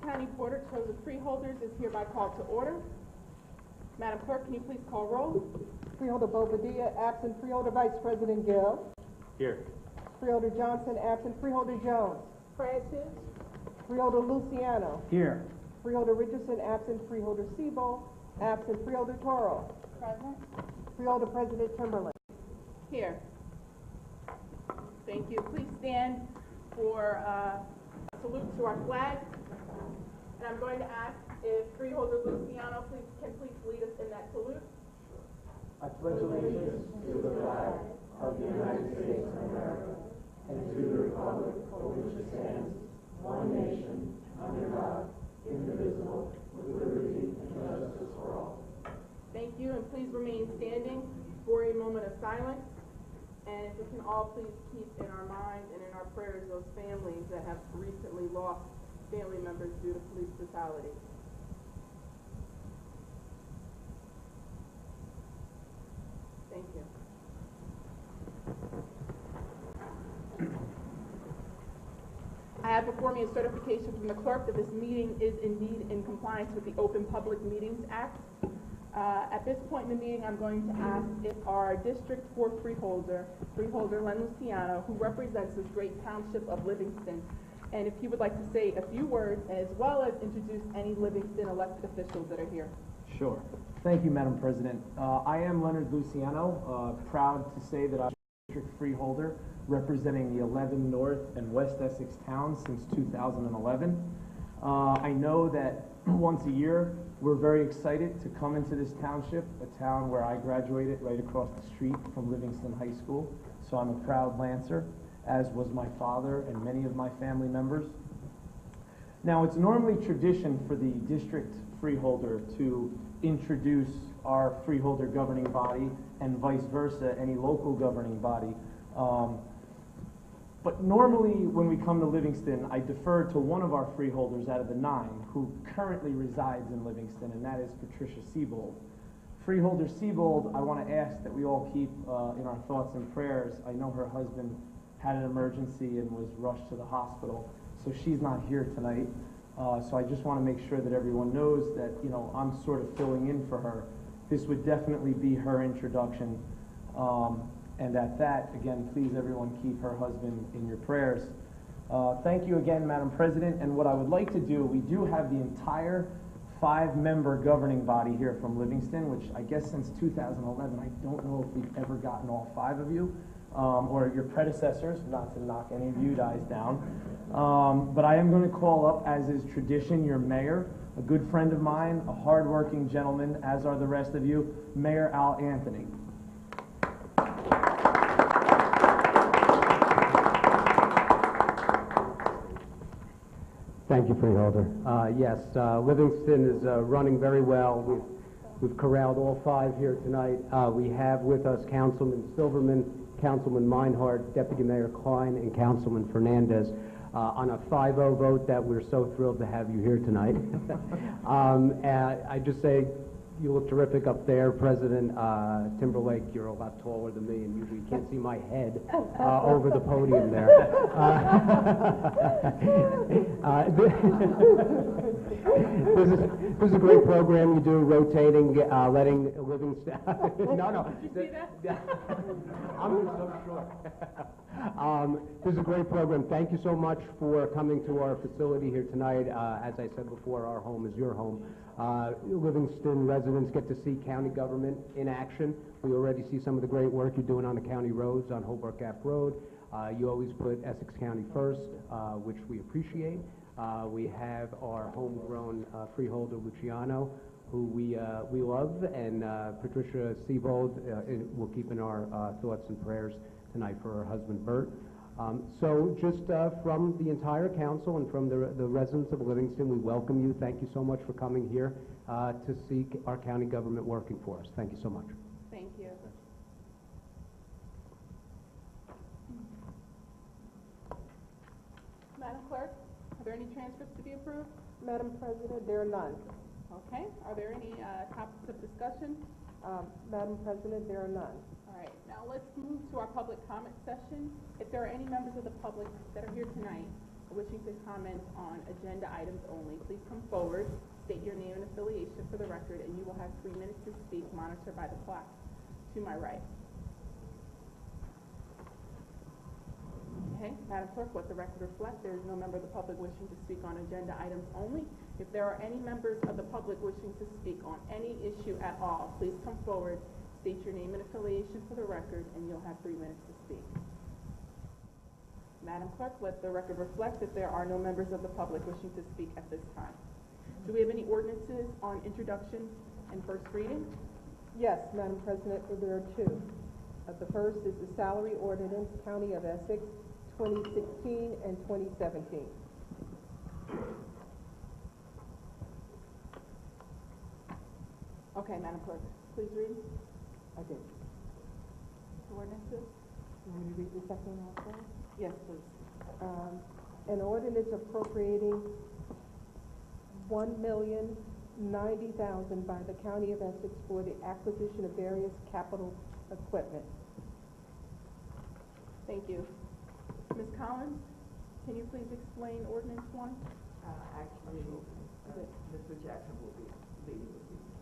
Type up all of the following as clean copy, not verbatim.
County Board of Chosen Freeholders is hereby called to order. Madam Clerk, can you please call roll? Freeholder Bobadilla, absent. Freeholder Vice President Gill. Here. Freeholder Johnson, absent. Freeholder Jones. Francis. Freeholder Luciano. Here. Freeholder Richardson, absent. Freeholder Siebel, absent. Freeholder Toro. Present. Freeholder President Timberlake. Here. Thank you. Please stand for a salute to our flag. And I'm going to ask if Freeholder Luciano can please lead us in that salute. I pledge allegiance to the flag of the United States of America and to the republic for which it stands, one nation, under God, indivisible, with liberty and justice for all. Thank you, and please remain standing for a moment of silence. And if we can all please keep in our minds and in our prayers those families that have recently lost family members due to police brutality. Thank you. I have before me a certification from the clerk that this meeting is indeed in compliance with the Open Public Meetings Act. At this point in the meeting, I'm going to ask if our District 4 Freeholder Len Luciano, who represents this great township of Livingston, and if he would like to say a few words, as well as introduce any Livingston elected officials that are here. Sure. Thank you, Madam President. I am Leonard Luciano, proud to say that I'm District Freeholder, representing the 11 North and West Essex towns since 2011. I know that once a year, we're very excited to come into this township, a town where I graduated right across the street from Livingston High School. So I'm a proud Lancer, as was my father and many of my family members. Now, it's normally tradition for the District Freeholder to introduce our Freeholder governing body and vice versa, any local governing body. But normally when we come to Livingston, I defer to one of our freeholders out of the 9 who currently resides in Livingston, and that is Patricia Siebold. Freeholder Siebold, I want to ask that we all keep in our thoughts and prayers. I know her husband had an emergency and was rushed to the hospital, so she's not here tonight. So I just want to make sure that everyone knows that, you know, I'm sort of filling in for her. This would definitely be her introduction. And at that, again, please everyone keep her husband in your prayers. Thank you again, Madam President. And what I would like to do, we do have the entire 5-member governing body here from Livingston, which I guess since 2011, I don't know if we've ever gotten all 5 of you, or your predecessors, not to knock any of you guys down. But I am going to call up, as is tradition, your mayor, a good friend of mine, a hardworking gentleman, as are the rest of you, Mayor Al Anthony. Thank you, Freeholder. Yes, Livingston is running very well. We've corralled all 5 here tonight. We have with us Councilman Silverman, Councilman Meinhardt, Deputy Mayor Klein, and Councilman Fernandez on a 5-0 vote that we're so thrilled to have you here tonight. I just say you look terrific up there. President Timberlake, you're a lot taller than me, and usually you can't see my head over the podium there. This is a great program you do, rotating, letting Livingston. No. Did you see that? I'm so short. This is a great program. Thank you so much for coming to our facility here tonight. As I said before, our home is your home. Livingston residents get to see county government in action. We already see some of the great work you're doing on the county roads, on Holbrook Gap Road. You always put Essex County first, which we appreciate. We have our homegrown freeholder, Luciano, who we love, and Patricia Siebold will keep in our thoughts and prayers tonight for her husband, Bert. So just from the entire council and from the residents of Livingston, we welcome you. Thank you so much for coming here to see our county government working for us. Thank you so much. Thank you. Madam Clerk, are there any transcripts to be approved? Madam President, there are none. Okay. Are there any topics of discussion? Madam President, there are none. All right. Now let's move to our public comment session. If there are any members of the public that are here tonight wishing to comment on agenda items only, please come forward, state your name and affiliation for the record, and you will have 3 minutes to speak, monitored by the clock to my right. Okay, Madam Clerk, let the record reflect there is no member of the public wishing to speak on agenda items only. If there are any members of the public wishing to speak on any issue at all, please come forward, state your name and affiliation for the record, and you'll have 3 minutes to speak. Madam Clerk, let the record reflect that there are no members of the public wishing to speak at this time. Do we have any ordinances on introduction and first reading? Yes, Madam President, there are two. The first is the salary ordinance, County of Essex, 2016 and 2017. Okay, Madam Clerk, please read Okay. the ordinances. You want me to read the second one also? Yes, please. An ordinance appropriating $1,090,000 by the County of Essex for the acquisition of various capital equipment. Thank you. Ms. Collins, can you please explain ordinance 1? Actually, Mr. Jackson will be leading the meeting.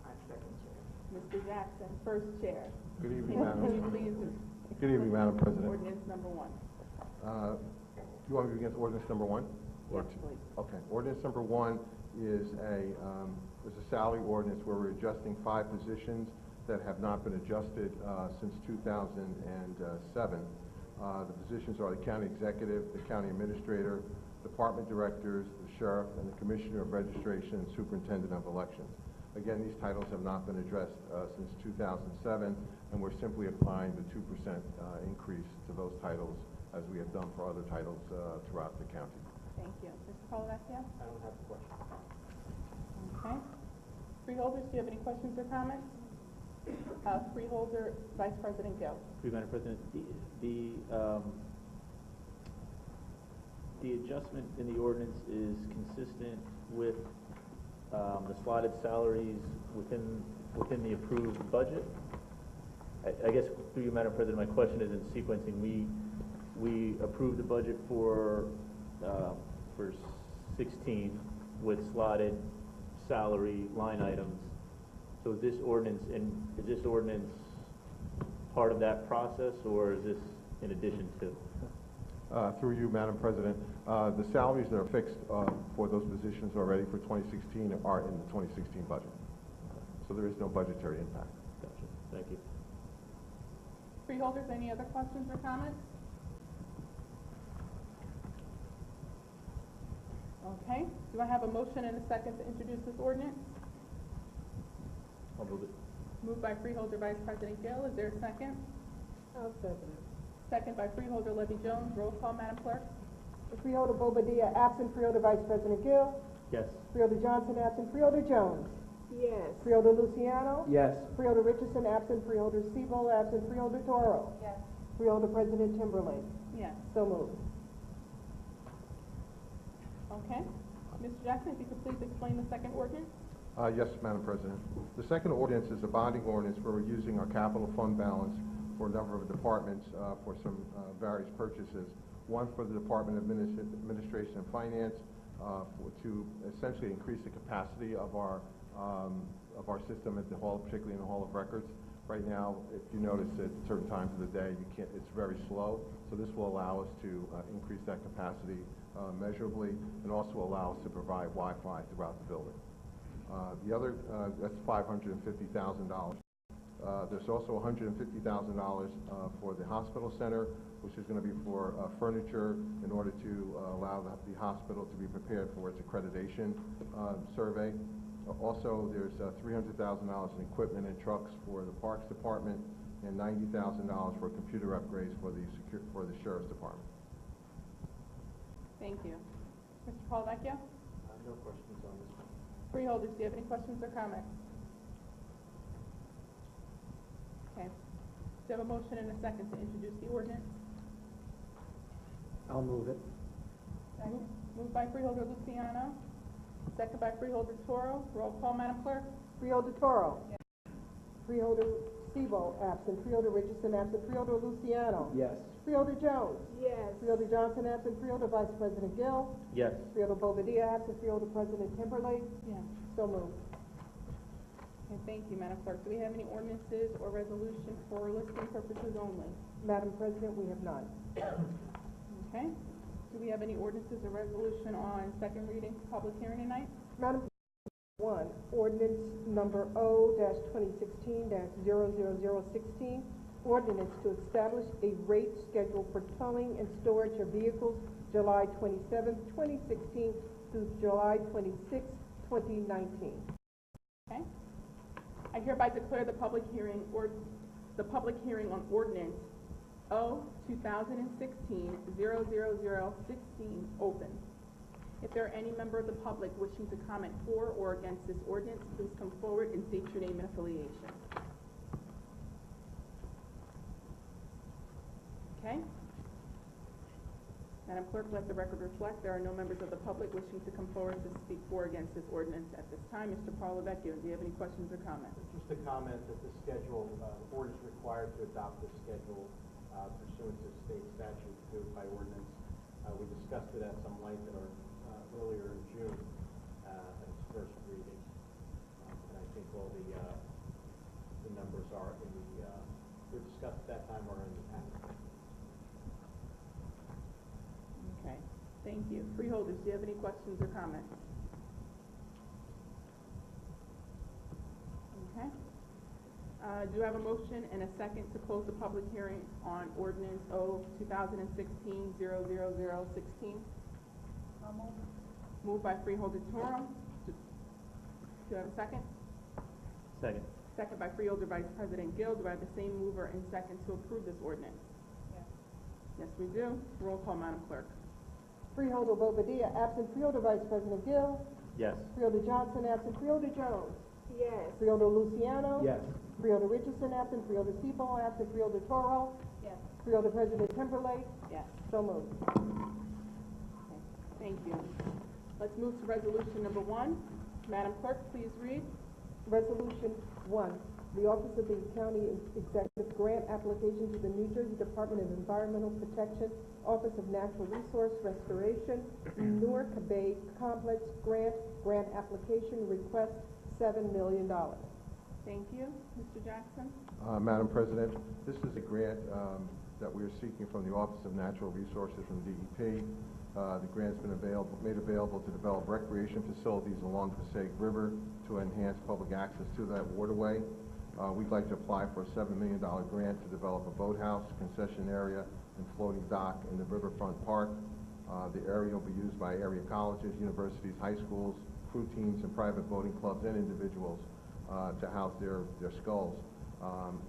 I'm second chair. Mr. Jackson, first chair. Good evening, Can you Madam. please Good evening, Madam President. ordinance number 1? You want me to begin with ordinance number 1? Yes, please. Okay. Ordinance number 1 is a salary ordinance where we're adjusting 5 positions that have not been adjusted since 2007. The positions are the county executive, the county administrator, department directors, the sheriff, and the commissioner of registration and superintendent of elections. Again, these titles have not been addressed since 2007, and we're simply applying the 2% increase to those titles as we have done for other titles throughout the county. Thank you. Mr. Polavecchio? I don't have a question. Okay. Freeholders, do you have any questions or comments? Freeholder, Vice President Gill. Madam President, the adjustment in the ordinance is consistent with the slotted salaries within the approved budget. I guess through you, Madam President, my question is in sequencing. We approved the budget for 16 with slotted salary line items. So is this ordinance part of that process, or is this in addition to? Through you, Madam President, the salaries that are fixed for those positions already for 2016 are in the 2016 budget. So there is no budgetary impact. Gotcha. Thank you. Freeholders, any other questions or comments? Okay. Do I have a motion and a second to introduce this ordinance? I'll move it. Moved by Freeholder Vice President Gill. Is there a second? I'll second it. Second by Freeholder Levy-Jones. Roll call, Madam Clerk. Freeholder Bobadilla, absent. Freeholder Vice President Gill. Yes. Freeholder Johnson, absent. Freeholder Jones. Yes. Freeholder Luciano. Yes. Freeholder Richardson, absent. Freeholder Siebel, absent. Freeholder Toro. Yes. Freeholder President Timberlake. Yes. So moved. Okay. Mr. Jackson, if you could please explain the second ordinance? Yes, Madam President. The second ordinance is a bonding ordinance where we're using our capital fund balance for a number of departments for some various purchases. One for the Department of Administration and Finance to essentially increase the capacity of our system at the hall, particularly in the Hall of Records. Right now, if you notice at certain times of the day, it's very slow. So this will allow us to increase that capacity measurably, and also allow us to provide Wi-Fi throughout the building. The other, that's $550,000. There's also $150,000 for the hospital center, which is going to be for furniture in order to allow the hospital to be prepared for its accreditation survey. Also, there's $300,000 in equipment and trucks for the Parks Department, and $90,000 for computer upgrades for the Sheriff's Department. Thank you. Mr. Polavecchio? No questions on this one. Freeholders, do you have any questions or comments? Okay. Do you have a motion and a second to introduce the ordinance? I'll move it. Moved by Freeholder Luciano, second by Freeholder Toro. Roll call, Madam Clerk. Freeholder Toro. Freeholder Sebo, absent. Freeholder Richardson, absent. Freeholder Luciano. Yes. Freeholder Jones. Yes. Freeholder Johnson, absent. Freeholder Vice President Gill. Yes. Freeholder Bobadilla, absent. Freeholder President Timberlake. Yeah. So moved. Okay, thank you, Madam Clerk. Do we have any ordinances or resolution for listing purposes only? Madam President, we have none. Okay. Do we have any ordinances or resolution on second reading, public hearing tonight? Madam President, 1, ordinance number O-2016-00016, ordinance to establish a rate schedule for towing and storage of vehicles July 27, 2016 through July 26, 2019. Okay. I hereby declare the public hearing on ordinance O-2016-00016 open. If there are any member of the public wishing to comment for or against this ordinance, please come forward and state your name and affiliation. Okay. Madam Clerk, let the record reflect there are no members of the public wishing to come forward to speak for or against this ordinance at this time. Mr. Parlavecchio, do you have any questions or comments? Just a comment that the schedule, the board is required to adopt this schedule pursuant to state statute to do it by ordinance. We discussed it at some length in our earlier in June at its first reading, and I think all the numbers are in the were discussed at that time or in the packet. Okay, thank you. Freeholders, do you have any questions or comments? Okay. Do you have a motion and a second to close the public hearing on ordinance O-2016-00016? Moved by Freeholder Toro. Do you have a second? Second. Second by Freeholder Vice President Gill. Do I have the same mover and second to approve this ordinance? Yes. Yes, we do. Roll call, Madam Clerk. Freeholder Bobadilla, absent. Freeholder Vice President Gill. Yes. Freeholder Johnson, absent. Freeholder Jones. Yes. Freeholder Luciano. Yes. Freeholder Richardson, absent. Freeholder Sebo, absent. Freeholder Toro. Yes. Freeholder President Timberlake. Yes. So moved. Okay, thank you. Let's move to resolution number 1. Madam Clerk, please read. Resolution 1, the Office of the County Executive Grant Application to the New Jersey Department of Environmental Protection, Office of Natural Resource Restoration, Newark Bay Complex Grant application request $7 million. Thank you. Mr. Jackson? Madam President, this is a grant that we are seeking from the Office of Natural Resources from DEP. The grant's been made available to develop recreation facilities along the Passaic River to enhance public access to that waterway. We'd like to apply for a $7 million grant to develop a boathouse, concession area, and floating dock in the Riverfront Park. The area will be used by area colleges, universities, high schools, crew teams, and private boating clubs and individuals to house their sculls.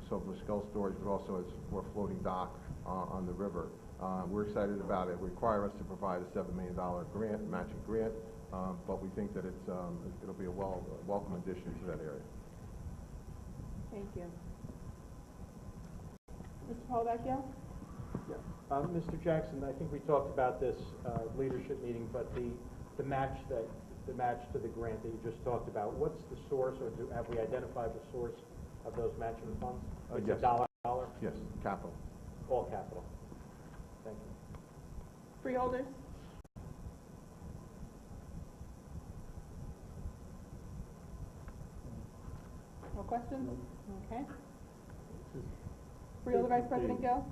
So for skull storage, but also as for a floating dock on the river. We're excited about it. It requires us to provide a $7 million grant, matching grant, but we think that it'll be a welcome addition to that area. Thank you. Mr. Parlavecchio? Yeah. Mr. Jackson, I think we talked about this leadership meeting, but the match to the grant that you just talked about, what's the source, or have we identified the source of those matching funds? It's Yes. $1? Yes, capital. All capital. Thank you. Freeholders? No questions? Okay. Freeholder Vice President Gill?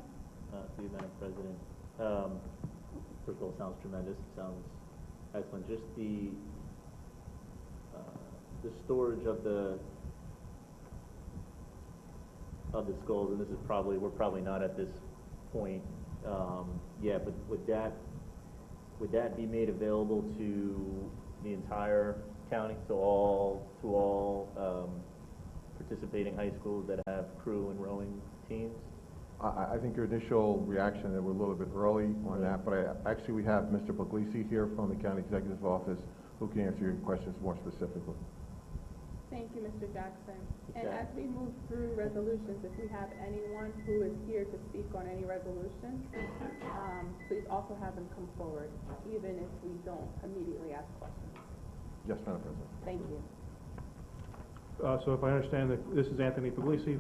To you, Madam President. First of all, it sounds tremendous. It sounds excellent. Just the storage of the skulls, and this is we're probably not at this point yet, but would that be made available to the entire county, to all participating high schools that have crew and rowing teams? I think your initial reaction that we're a little bit early on that, but actually we have Mr. Puglisi here from the County Executive's Office who can answer your questions more specifically. Thank you, Mr. Jackson. And as we move through resolutions, if we have anyone who is here to speak on any resolution, please also have them come forward, even if we don't immediately ask questions. Yes, Madam President. Thank you. So if I understand that, this is Anthony Puglisi,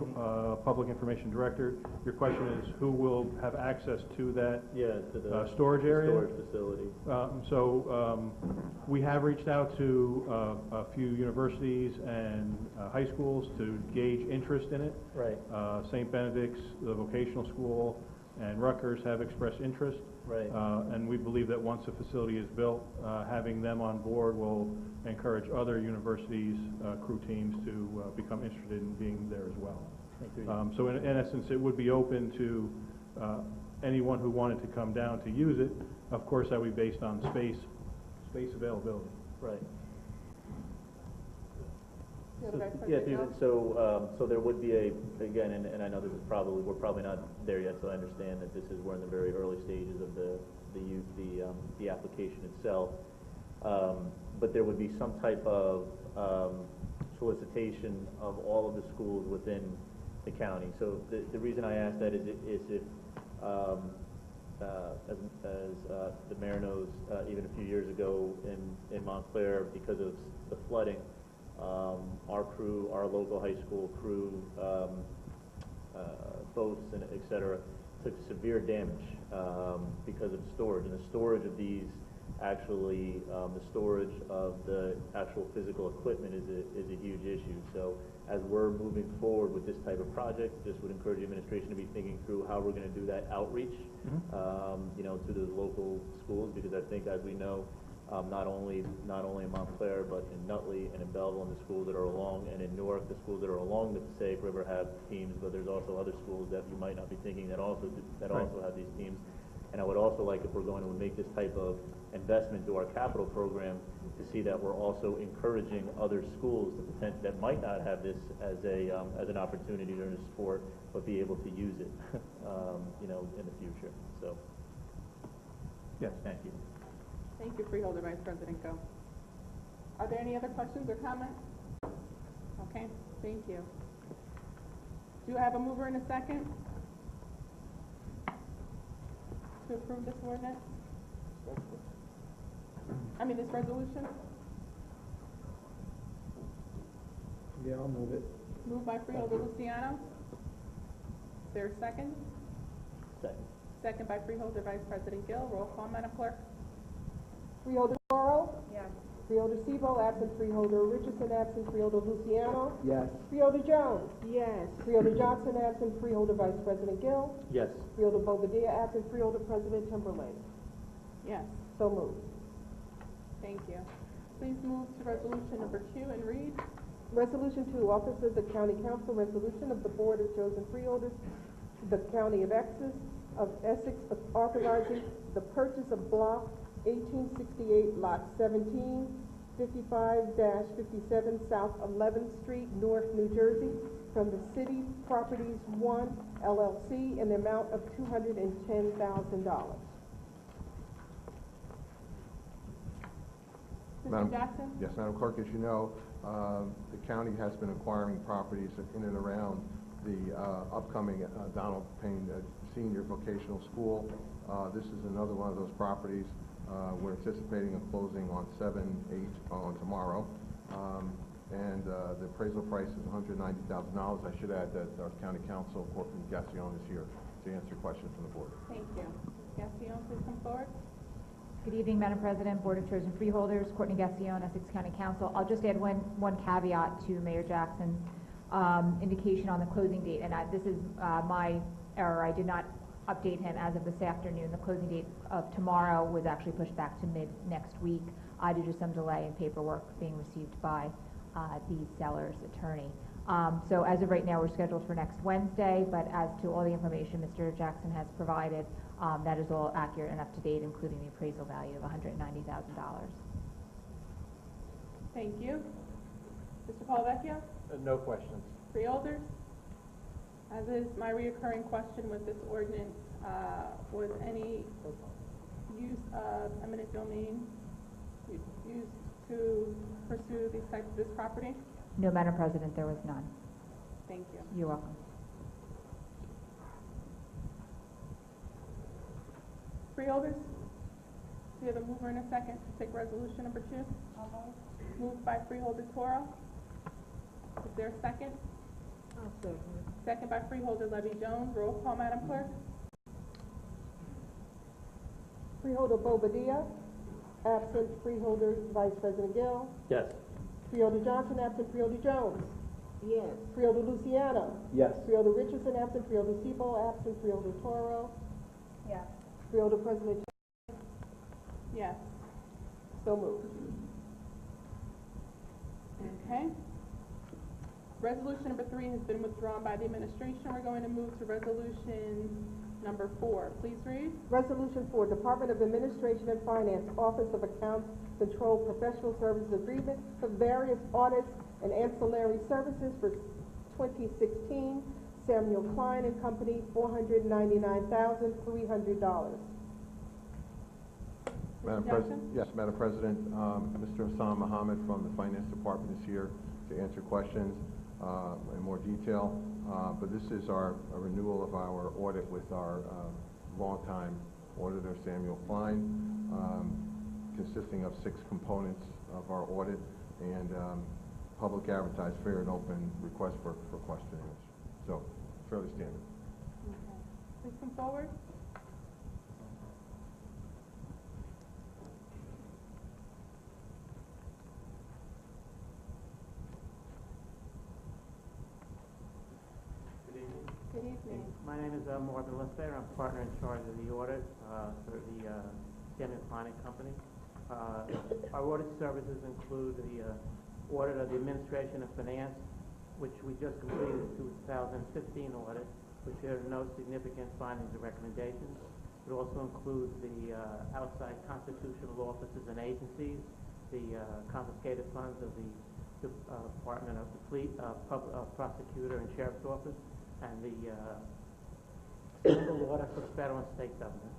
Public Information Director. Your question is, who will have access to that Yeah, to the storage area? storage facility. We have reached out to a few universities and high schools to gauge interest in it. Right. St. Benedict's, the vocational school, and Rutgers have expressed interest. Right. And we believe that once a facility is built, having them on board will encourage other universities, crew teams to become interested in being there as well. So in essence, it would be open to anyone who wanted to come down to use it. Of course, that would be based on space availability. Right. Yeah, So there would be again, and I know this is we're probably not there yet, so I understand that we're in the very early stages of the application itself. But there would be some type of solicitation of all of the schools within the county. So the reason I ask that is if, as the mayor knows, even a few years ago in Montclair, because of the flooding, our crew, our local high school crew, boats and et cetera, took severe damage because of storage. And the storage of these, actually, the storage of the actual physical equipment is a huge issue. So as we're moving forward with this type of project, just would encourage the administration to be thinking through how we're going to do that outreach, to the local schools, because I think, as we know, not only in Montclair, but in Nutley and in Belleville, and the schools that are along, and in Newark, the schools that are along the Passaic River have teams, but there's also other schools that you might not be thinking that also have these teams. And I would also like, if we're going to make this type of investment to our capital program, to see that we're also encouraging other schools that might not have this as an opportunity to learn a sport, but be able to use it, in the future. So, Yes. thank you. Thank you, Freeholder Vice President Go. Are there any other questions or comments? Okay, thank you. Do you have a mover and a second to approve this ordinance? This resolution? Yeah, I'll move it. Moved by Freeholder Luciano. Is there a second? Second. Second by Freeholder Vice President Gill. Roll call, Madam Clerk. Freeholder Toro? Yes. Freeholder Sebo, absent. Freeholder Richardson, absent. Freeholder Luciano? Yes. Freeholder Jones? Yes. Freeholder Johnson, absent. Freeholder Vice President Gill? Yes. Freeholder Bobadilla, absent. Freeholder President Timberlake? Yes. So moved. Thank you. Please move to resolution number 2 and read. Resolution 2, Office of the County Council, resolution of the Board of Chosen Freeholders, the County of Essex, authorizing the purchase of block 1868, lot 17, 55-57 South 11th Street, Newark, New Jersey, from the City Properties 1 LLC in the amount of $210,000. Mr. Jackson? Yes, Madam Clerk, as you know, the county has been acquiring properties in and around the upcoming Donald Payne Senior Vocational School. This is another one of those properties. We're anticipating a closing on 7/8 on tomorrow. And the appraisal price is $190,000. I should add that our County Counsel, Courtney Gassion, is here to answer questions from the board. Thank you. Gassion, please come forward. Good evening, Madam President, Board of Chosen Freeholders, Courtney Gassion, Essex County Council. I'll just add one caveat to Mayor Jackson's indication on the closing date, and this is my error. I did not update him as of this afternoon. The closing date of tomorrow was actually pushed back to mid next week due to some delay in paperwork being received by the seller's attorney. So as of right now, we're scheduled for next Wednesday, but as to all the information Mr. Jackson has provided, that is all accurate and up to date, including the appraisal value of $190,000. Thank you. Mr. Palavecchio? No questions. Freeholders? As is my reoccurring question with this ordinance, was any use of eminent domain used to pursue this property? No, Madam President, there was none. Thank you. You're welcome. Freeholders? Do you have a mover and a second to take resolution number 2? Moved by Freeholder Toro. Is there a second? I'll second it. Second by Freeholder Levy Jones. Roll call, Madam Clerk. Freeholder Bobadilla, absent. Freeholder Vice President Gill. Yes. Freeholder Johnson, absent. Freeholder Jones. Yes. Freeholder Luciano. Yes. Freeholder Richardson, absent. Freeholder Sebo, absent. Freeholder Toro. Yes. Freeholder President, Yes. so moved. Okay. Resolution number 3 has been withdrawn by the administration. We're going to move to resolution number 4. Please read. Resolution 4, Department of Administration and Finance, Office of Accounts Control Professional Services Agreement for various audits and ancillary services for 2016. Samuel Klein and Company, $499,300. Madam President, yes, Madam President, Mr. Hassan Mohammed from the Finance Department is here to answer questions in more detail. But this is a renewal of our audit with our longtime auditor, Samuel Klein, consisting of 6 components of our audit and public advertised, fair and open request for questionnaires. So, fairly standard. Okay. Please come forward. Good evening. My name is Marvin Lister. I'm partner in charge of the audit for the Samuel Klein and Company. Our audit services include the audit of the Administration of Finance, which we just completed the 2015 audit, which there are no significant findings or recommendations. It also includes the outside constitutional offices and agencies, the confiscated funds of the Department of the Fleet, Prosecutor and Sheriff's Office, and the single audit for federal and state government.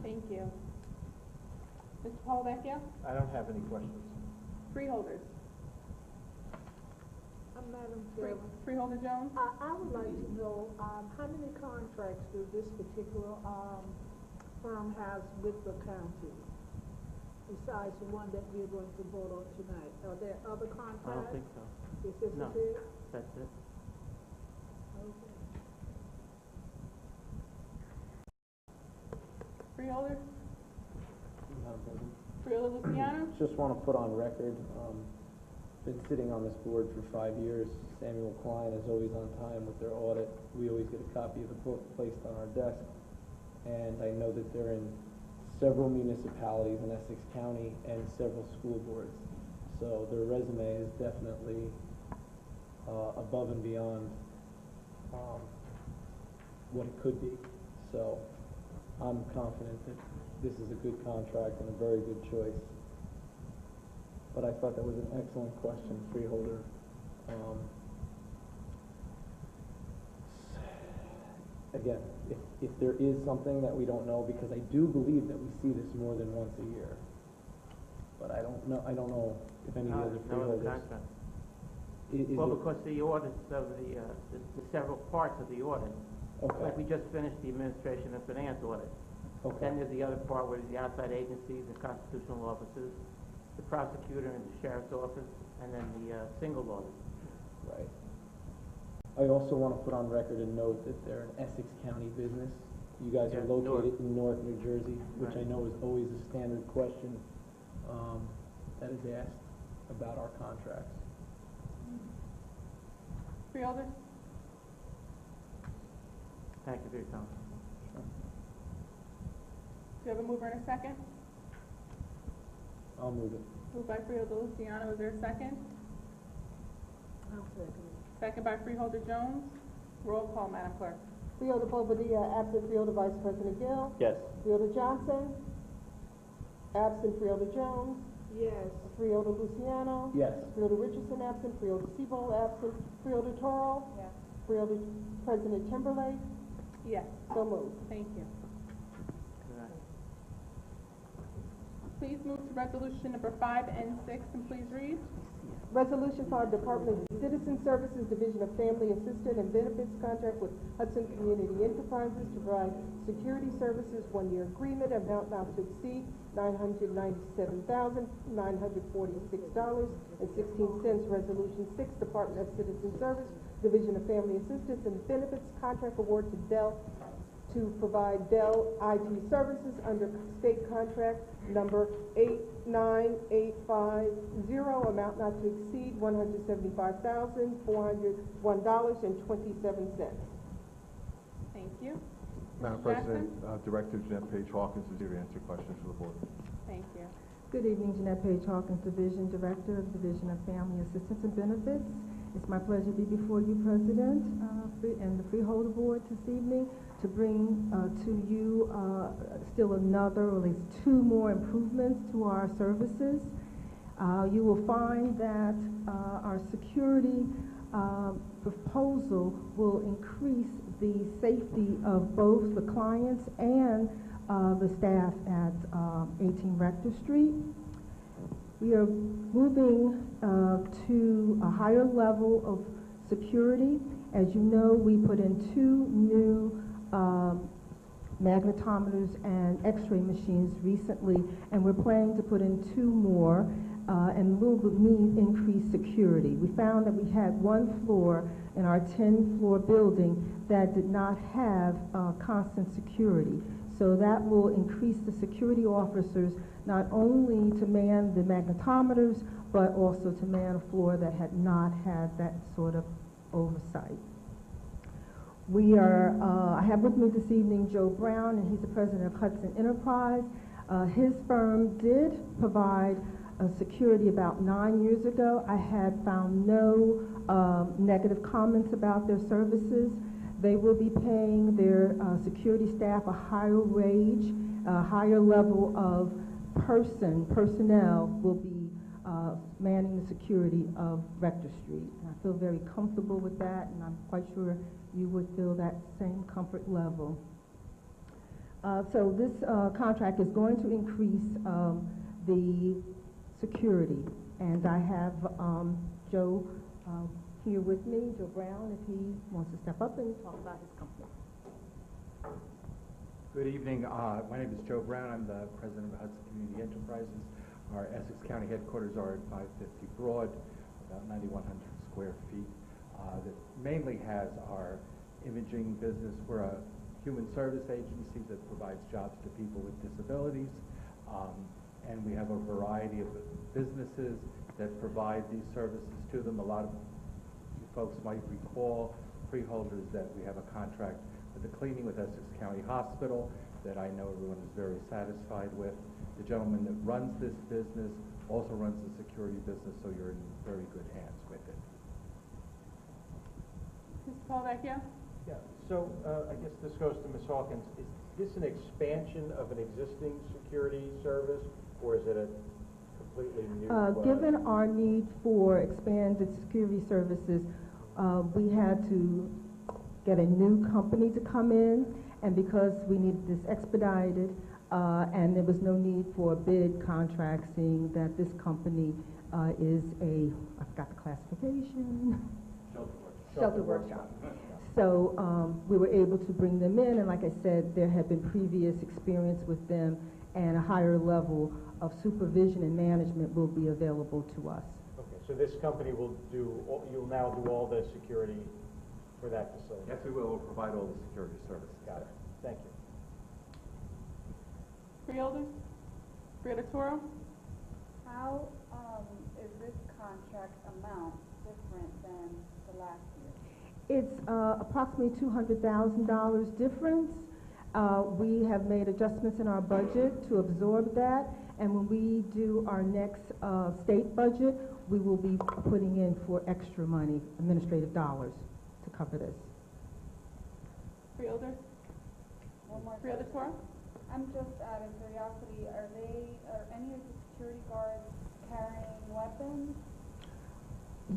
Thank you. Mr. Paul Vecchio? I don't have any questions. Freeholders? Madam Chairman, Freeholder Jones? I would like to know how many contracts does this particular firm has with the county, besides the one that we're going to vote on tonight? Are there other contracts? I don't think so. Is this No. it? That's it. Okay. Freeholder? Madam President. Freeholder Luciano? Just want to put on record, been sitting on this board for 5 years. Samuel Klein is always on time with their audit. We always get a copy of the book placed on our desk. And I know that they're in several municipalities in Essex County and several school boards. So their resume is definitely above and beyond what it could be. So I'm confident that this is a good contract and a very good choice. But I thought that was an excellent question, Freeholder. Again, if there is something that we don't know, because I do believe that we see this more than once a year. But I don't know if any of the other No other freeholders. contract. Well, Because the audits of the several parts of the audit, like we just finished the Administration and Finance audit. Okay. Then there's the other part where the outside agencies, the constitutional offices, the prosecutor and the sheriff's office, and then the single audit. Right. I also want to put on record and note that they're an Essex County business. You guys are Yeah, located in North New Jersey, which I Right. know is always a standard question that is asked about our contracts. Freeholder? Thank you for your time. Sure. Do you have a mover and a second? I'll move it. Moved by Freeholder Luciano. Is there a second? I'll second it. Second by Freeholder Jones. Roll call, Madam Clerk. Freeholder Bobadilla, absent. Freeholder Vice President Gill. Yes. Freeholder Johnson, absent. Freeholder Jones. Yes. Freeholder Luciano. Yes. Freeholder Richardson, absent. Freeholder Sebo, absent. Freeholder Toro. Yes. Freeholder President Timberlake, Yes. so moved. Thank you. Correct. Please move to resolution number 5 and 6, and please read. Resolution for our Department of Citizen Services Division of Family Assistance and Benefits contract with Hudson Community Enterprises to provide security services, 1-year agreement, amount not to exceed $997,946.16. Resolution 6, Department of Citizen Service Division of Family Assistance and Benefits contract award to Dell to provide Dell IT services under state contract number 89850, amount not to exceed $175,401.27. Thank you. Madam President, Director Jeanette Page Hawkins is here to answer questions for the board. Thank you. Good evening, Jeanette Page Hawkins, Division Director of Division of Family Assistance and Benefits. It's my pleasure to be before you, President, and the Freeholder Board this evening to bring to you still another, or at least 2 more improvements to our services. You will find that our security proposal will increase the safety of both the clients and the staff at 18 Rector Street. We are moving to a higher level of security. As you know, we put in 2 new magnetometers and x-ray machines recently, and we're planning to put in 2 more, and we'll need increased security. We found that we had 1 floor in our 10-floor building that did not have constant security. So that will increase the security officers not only to man the magnetometers, but also to man a floor that had not had that sort of oversight. We are, I have with me this evening Joe Brown, and he's the president of Hudson Enterprise. His firm did provide security about 9 years ago. I had found no negative comments about their services. They will be paying their security staff a higher wage, a higher level of personnel will be manning the security of Rector Street. And I feel very comfortable with that, and I'm quite sure you would feel that same comfort level. So this contract is going to increase the security, and I have Joe here with me, Joe Brown, if he wants to step up and talk about his company. Good evening. My name is Joe Brown. I'm the president of Hudson Community Enterprises. Our Essex County headquarters are at 550 Broad, about 9,100 square feet. That mainly has our imaging business. We're a human service agency that provides jobs to people with disabilities. And we have a variety of businesses that provide these services to them. A lot of folks might recall, Freeholders, that we have a contract with the cleaning with Essex County Hospital that I know everyone is very satisfied with. The gentleman that runs this business also runs the security business, so you're in very good hands with it. Mr. Paulvecchio? Yeah, so I guess this goes to Ms. Hawkins. Is this an expansion of an existing security service, or is it a completely new? Given our need for expanded security services, we had to get a new company to come in, and because we needed this expedited, and there was no need for a bid contract, seeing that this company is a, I forgot the classification. Shelter workshop. So we were able to bring them in, and like I said, there had been previous experience with them, and a higher level of supervision and management will be available to us. Okay, so this company will do, you'll now do all the security for that facility? Yes, we will. We'll provide all the security services. Got it. Thank you. Freeholder? Freeholder Toro? How is this contract amount different than the last year? It's approximately $200,000 difference. We have made adjustments in our budget to absorb that, and when we do our next state budget, we will be putting in for extra money, administrative dollars, to cover this. Freeholder? One more. Freeholder Toro? I'm just out of curiosity, are any of the security guards carrying weapons?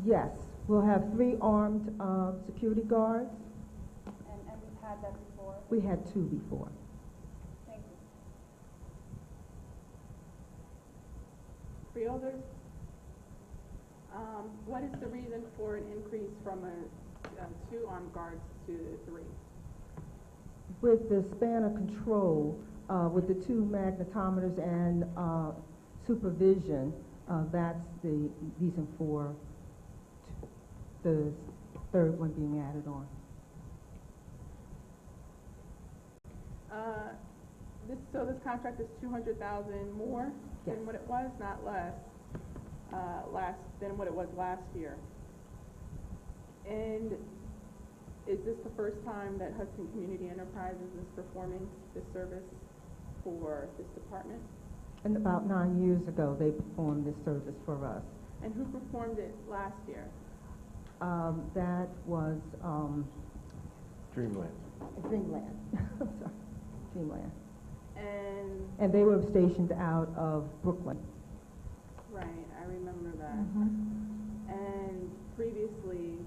Yes, we'll have 3 armed security guards. And we've had that before? We had 2 before. Thank you. Freeholders. What is the reason for an increase from 2 armed guards to 3? With the span of control, with the 2 magnetometers and supervision, that's the reason for the 3rd one being added on. This contract is $200,000 more Yes. than what it was, not less, than what it was last year. And is this the first time that Hudson Community Enterprises is performing this service for this department? And about 9 years ago, they performed this service for us. And who performed it last year? That was Dreamland. Dreamland. I'm sorry, Dreamland. And And they were stationed out of Brooklyn. right, I remember that. Mm-hmm. And previously,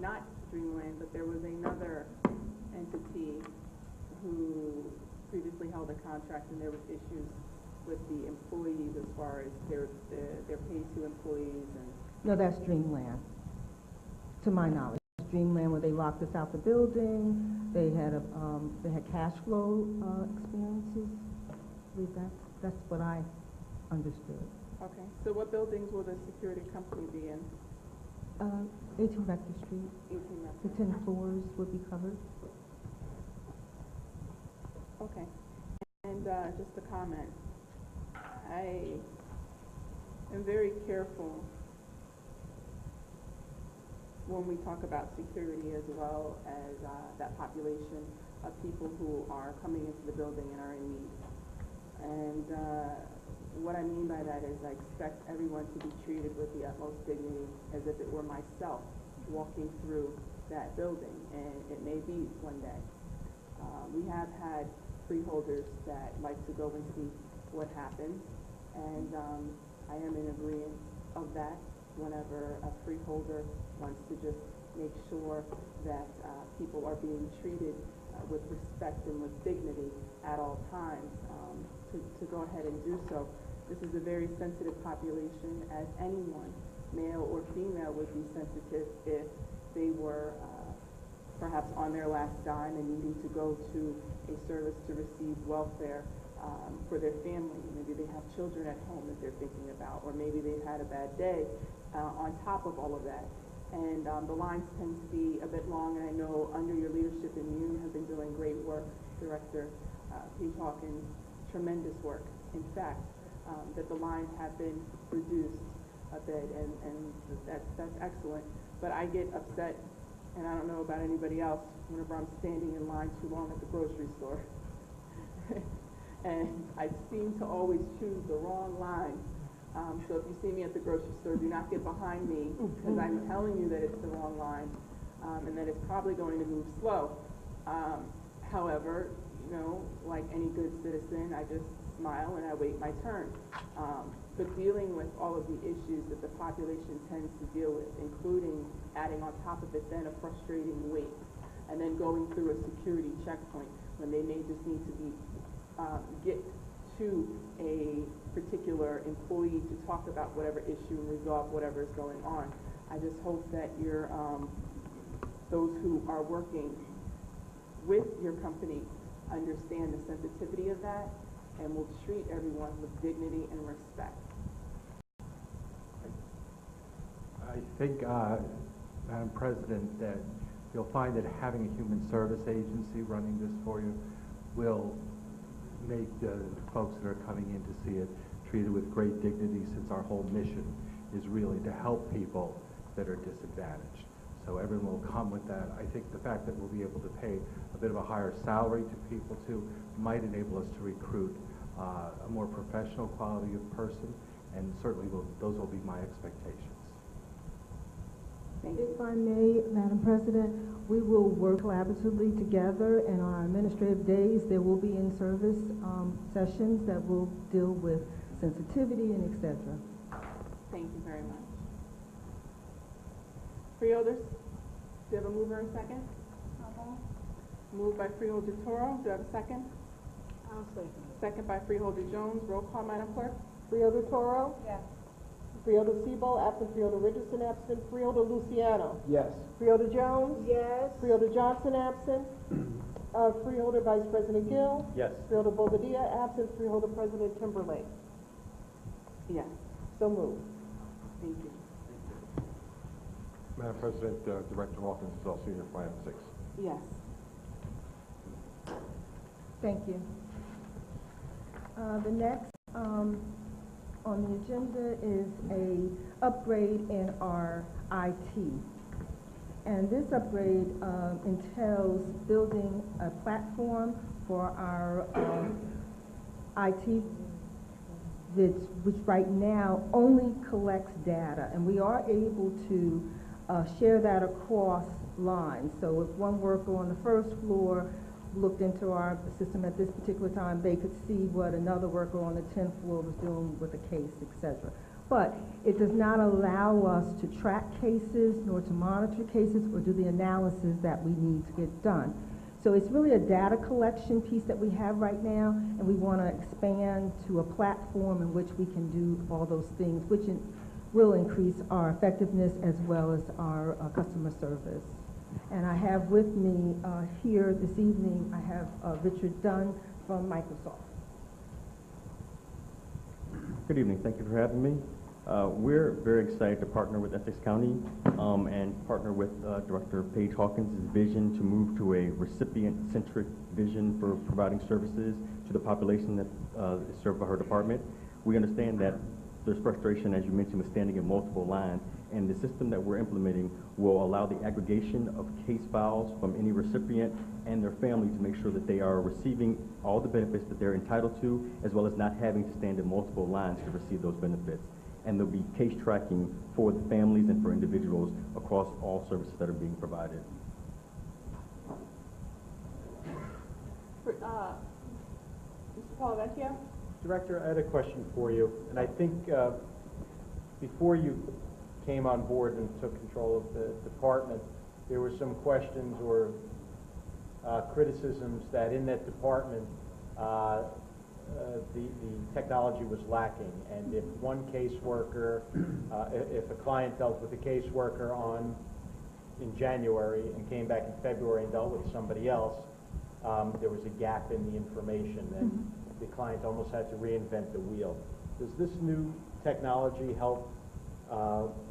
not Dreamland, but there was another entity who previously held a contract, and there was issues with the employees as far as their pay to employees and. No, that's Dreamland, to my knowledge. Dreamland, where they locked us out the building, they had cash flow experiences. I believe that's what I understood. Okay, so what buildings will the security company be in? 18 Vector Street, 18 the 10 floors would be covered. Okay, and just a comment. I am very careful when we talk about security as well as that population of people who are coming into the building and are in need. And what I mean by that is I expect everyone to be treated with the utmost dignity as if it were myself walking through that building, and it may be one day. We have had freeholders that like to go and see what happens, and I am in agreement of that whenever a freeholder wants to just make sure that people are being treated with respect and with dignity at all times, to go ahead and do so. This is a very sensitive population, as anyone, male or female, would be sensitive if they were perhaps on their last dime and needing to go to a service to receive welfare for their family. Maybe they have children at home that they're thinking about, or maybe they've had a bad day on top of all of that. And the lines tend to be a bit long, and I know under your leadership and you have been doing great work, Director Paige Hawkins, tremendous work. In fact, that the lines have been reduced a bit, and that's excellent. But I get upset, and I don't know about anybody else, whenever I'm standing in line too long at the grocery store. And I seem to always choose the wrong line. So if you see me at the grocery store, do not get behind me, because I'm telling you that it's the wrong line, and that it's probably going to move slow. However, you know, like any good citizen, I just smile and I wait my turn. But dealing with all of the issues that the population tends to deal with, including adding on top of it then a frustrating wait, and then going through a security checkpoint when they may just need to be get to a particular employee to talk about whatever issue and resolve whatever is going on. I just hope that your those who are working with your company understand the sensitivity of that and will treat everyone with dignity and respect. I think, Madam President, that you'll find that having a human service agency running this for you will make the folks that are coming in to see it treated with great dignity, since our whole mission is really to help people that are disadvantaged. So everyone will come with that. I think the fact that we'll be able to pay a bit of a higher salary to people too might enable us to recruit a more professional quality of person, and certainly those will be my expectations. If I may, Madam President, we will work collaboratively together, and on our administrative days, there will be in-service sessions that will deal with sensitivity and et cetera. Thank you very much. Freeholders, do you have a mover and second? Moved by Freeholder Toro. Do you have a second? I'll second. Second by Freeholder Jones. Roll call, Madam Clerk. Freeholder Toro? Yes. Freeholder Sebo, absent. Freeholder Richardson, absent. Freeholder Luciano. Yes. Freeholder Jones. Yes. Freeholder Johnson, absent. Freeholder Vice President Gill. Yes. Freeholder Bobadilla, absent. Freeholder President Timberlake. Yes, So moved. thank you. Madam President, Director Hawkins is also here for item 6. Yes. Thank you. The next on the agenda is a upgrade in our IT. And this upgrade entails building a platform for our IT, which right now only collects data. And we are able to share that across lines. So if one worker on the first floor looked into our system at this particular time, they could see what another worker on the 10th floor was doing with a case, etc. But it does not allow us to track cases, nor to monitor cases, or do the analysis that we need to get done. So it's really a data collection piece that we have right now, and we want to expand to a platform in which we can do all those things, which will increase our effectiveness as well as our customer service. And I have with me here this evening, I have Richard Dunn from Microsoft. Good evening. Thank you for having me. We're very excited to partner with Essex County and partner with Director Paige Hawkins' vision to move to a recipient-centric vision for providing services to the population that is served by her department. We understand that there's frustration, as you mentioned, with standing in multiple lines, and the system that we're implementing will allow the aggregation of case files from any recipient and their family to make sure that they are receiving all the benefits that they're entitled to, as well as not having to stand in multiple lines to receive those benefits. And there'll be case tracking for the families and for individuals across all services that are being provided. Mr. Palavecchio? Director, I had a question for you, and I think before you came on board and took control of the department, there were some questions or criticisms that in that department the technology was lacking, and if one caseworker, if a client dealt with a caseworker in January and came back in February and dealt with somebody else, there was a gap in the information, and the client almost had to reinvent the wheel. Does this new technology help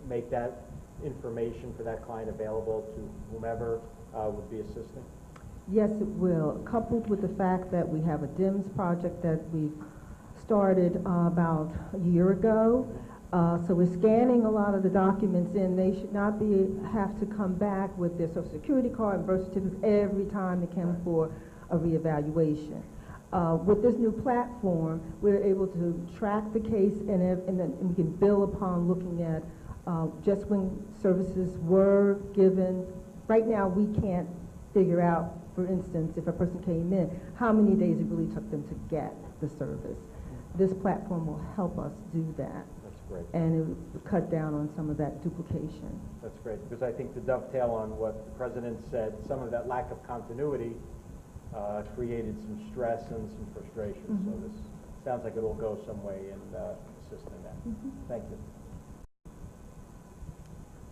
make that information for that client available to whomever would be assisting? Yes, it will. Coupled with the fact that we have a DIMS project that we started about a year ago. So we're scanning a lot of the documents in. They should not have to come back with their Social Security card and birth certificates every time they come for a reevaluation. With this new platform, we're able to track the case and we can build upon looking at just when services were given. Right now, we can't figure out, for instance, if a person came in, how many days it really took them to get the service. This platform will help us do that. That's great. And it will cut down on some of that duplication. That's great, because I think to dovetail on what the President said, some of that lack of continuity created some stress and some frustration. So this sounds like it will go some way in assisting that. Thank you.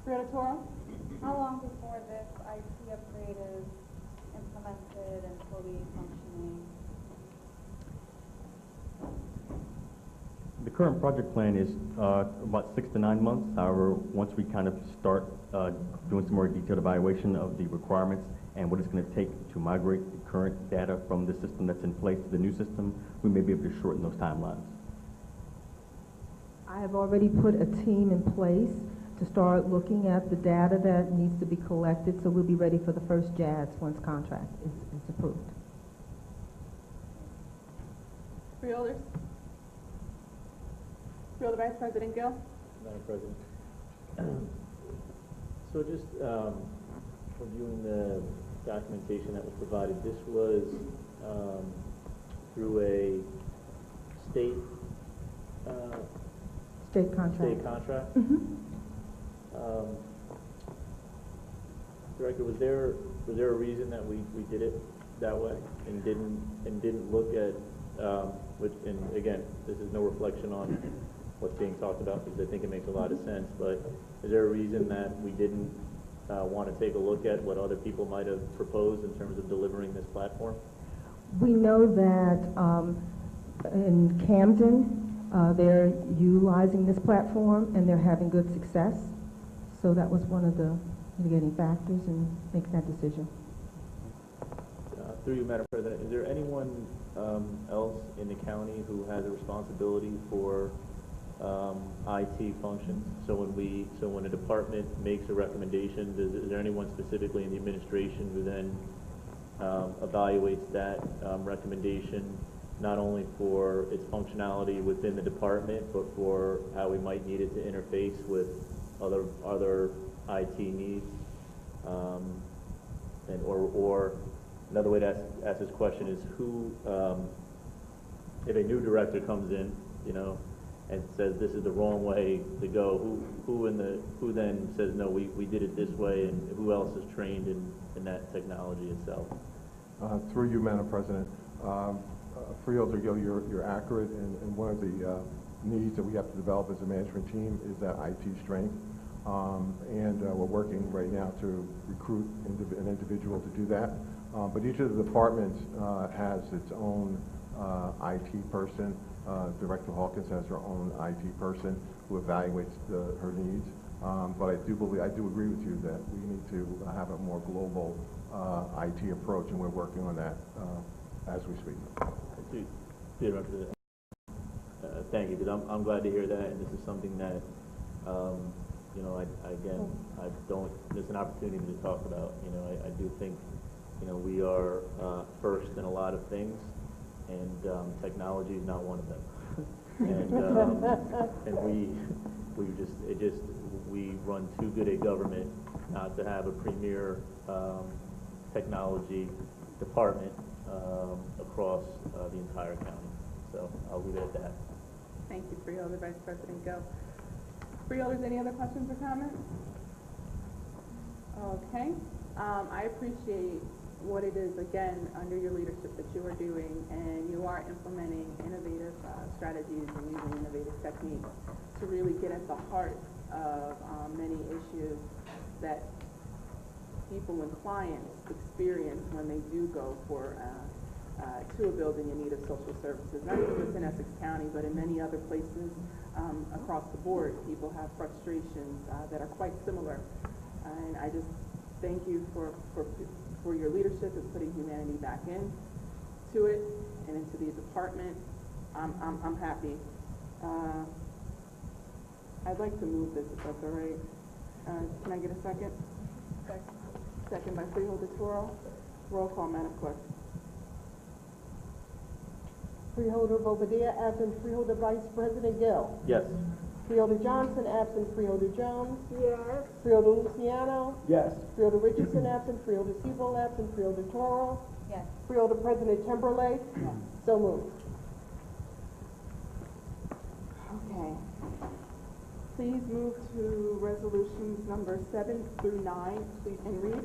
Freeholder Toro? How long before this IT upgrade is implemented and fully functioning? The current project plan is about 6 to 9 months. However, once we kind of start doing some more detailed evaluation of the requirements and what it's going to take to migrate the current data from the system that's in place to the new system, we may be able to shorten those timelines. I have already put a team in place to start looking at the data that needs to be collected, so we'll be ready for the first JADS once contract is approved. Freeholders? Freeholder Vice President Gill? Madam President. So just reviewing the documentation that was provided, this was through a state contract. State contract. Director, was there a reason that we did it that way and didn't look at which, and again, this is no reflection on what's being talked about, because I think it makes a lot of sense, but is there a reason that we didn't want to take a look at what other people might have proposed in terms of delivering this platform? We know that in Camden, they're utilizing this platform and they're having good success. So that was one of the mitigating factors in making that decision. Through you, Madam President, is there anyone else in the county who has a responsibility for IT functions? So when a department makes a recommendation, is there anyone specifically in the administration who then evaluates that recommendation, not only for its functionality within the department, but for how we might need it to interface with other IT needs? Or another way to ask this question is who, if a new director comes in, and says this is the wrong way to go, who then says no, we did it this way, and who else is trained in that technology itself? Through you, Madam President, Freeholder, you're accurate, and one of the needs that we have to develop as a management team is that IT strength. And we're working right now to recruit an individual to do that. But each of the departments has its own IT person. Director Hawkins has her own IT person who evaluates her needs. But I do agree with you that we need to have a more global IT approach, and we're working on that as we speak. Thank you, because I'm glad to hear that, and this is something that it's an opportunity to talk about. I do think, we are first in a lot of things, and technology is not one of them. And we run too good a government not to have a premier technology department across the entire county. So I'll leave it at that. Thank you, Freeholder. Vice President Go. Freeholders, any other questions or comments? Okay. I appreciate what it is, again, under your leadership that you are doing, and you are implementing innovative strategies and using innovative techniques to really get at the heart of many issues that people and clients experience when they do go to a building in need of social services, not even within Essex County, but in many other places across the board. People have frustrations that are quite similar, and I just thank you for your leadership in putting humanity back into it and into the department. I'm happy. I'd like to move this, if that's all right. Can I get a second? Second by Freeholder Toro. Roll call, Madam Clerk. Freeholder Bobadilla, absent. Freeholder Vice President Gill. Yes. Freeholder Johnson, absent. Freeholder Jones. Yes. Freeholder Luciano. Yes. Freeholder Richardson, absent. Freeholder Siebel, absent. Freeholder Toro. Yes. Freeholder President Timberlake. Yes. So moved. Okay. Please move to resolutions number 7 through 9, please, and read.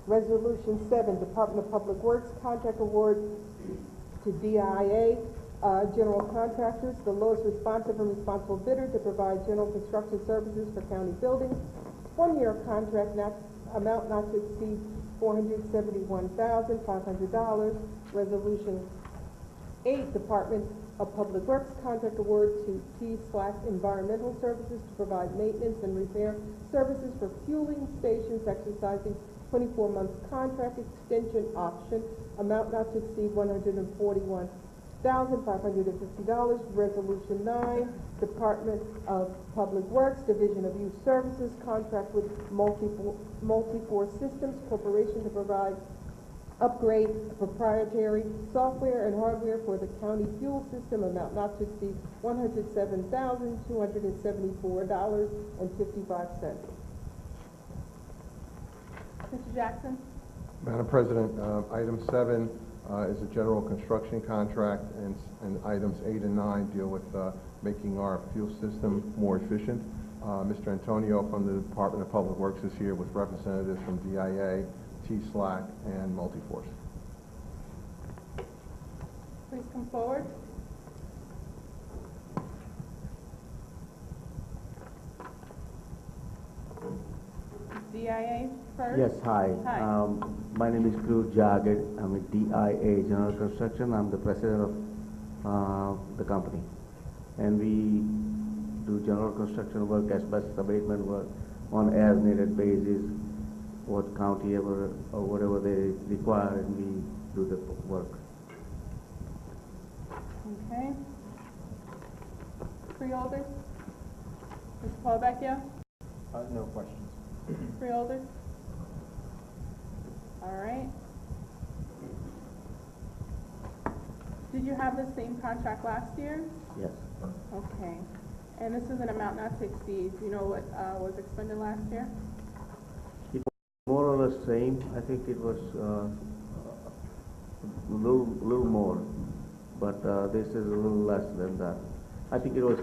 Resolution 7, Department of Public Works contract award to DIA general contractors, the lowest responsive and responsible bidder to provide general construction services for county buildings. 1-year contract amount not to exceed $471,500. Resolution 8, Department of Public Works contract award to T/Environmental Services to provide maintenance and repair services for fueling stations exercising 24-month contract extension option, amount not to exceed $141,550. Resolution 9, Department of Public Works, Division of Youth Services, contract with Multi-Force Systems Corporation to provide upgrade proprietary software and hardware for the county fuel system, amount not to exceed $107,274.55. Mr. Jackson? Madam President, item 7 is a general construction contract, and items 8 and 9 deal with making our fuel system more efficient. Mr. Antonio from the Department of Public Works is here with representatives from DIA, T/SLAC, and Multiforce. please come forward. DIA first? Yes, hi. Hi. My name is Guru Jagat. I'm with DIA General Construction. I'm the president of the company. And we do general construction work, asbestos abatement work on as-needed basis, what county ever or whatever they require, and we do the work. Okay. Freeholders? Mr. Paul Vecchio? No questions. Freeholders? All right. Did you have the same contract last year? Yes. Okay. And this is an amount not to exceed. Do you know what was expended last year? More or less same. I think it was a little more, but this is a little less than that. I think it was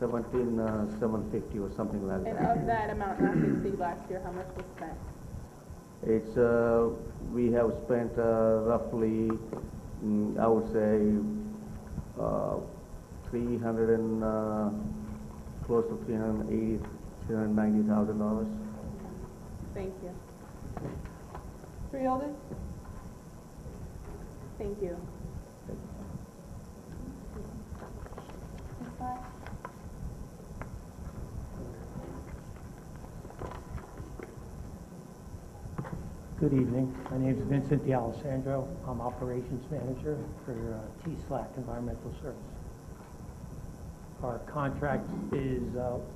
750 or something like that. And of that amount not to exceed last year, how much was spent? It's we have spent roughly, I would say, 300 and close to $390,000. Thank you. Freeholders? Thank you. Ms. Black? Good evening. My name is Vincent D'Alessandro. I'm Operations Manager for T-SLAC Environmental Service. Our contract is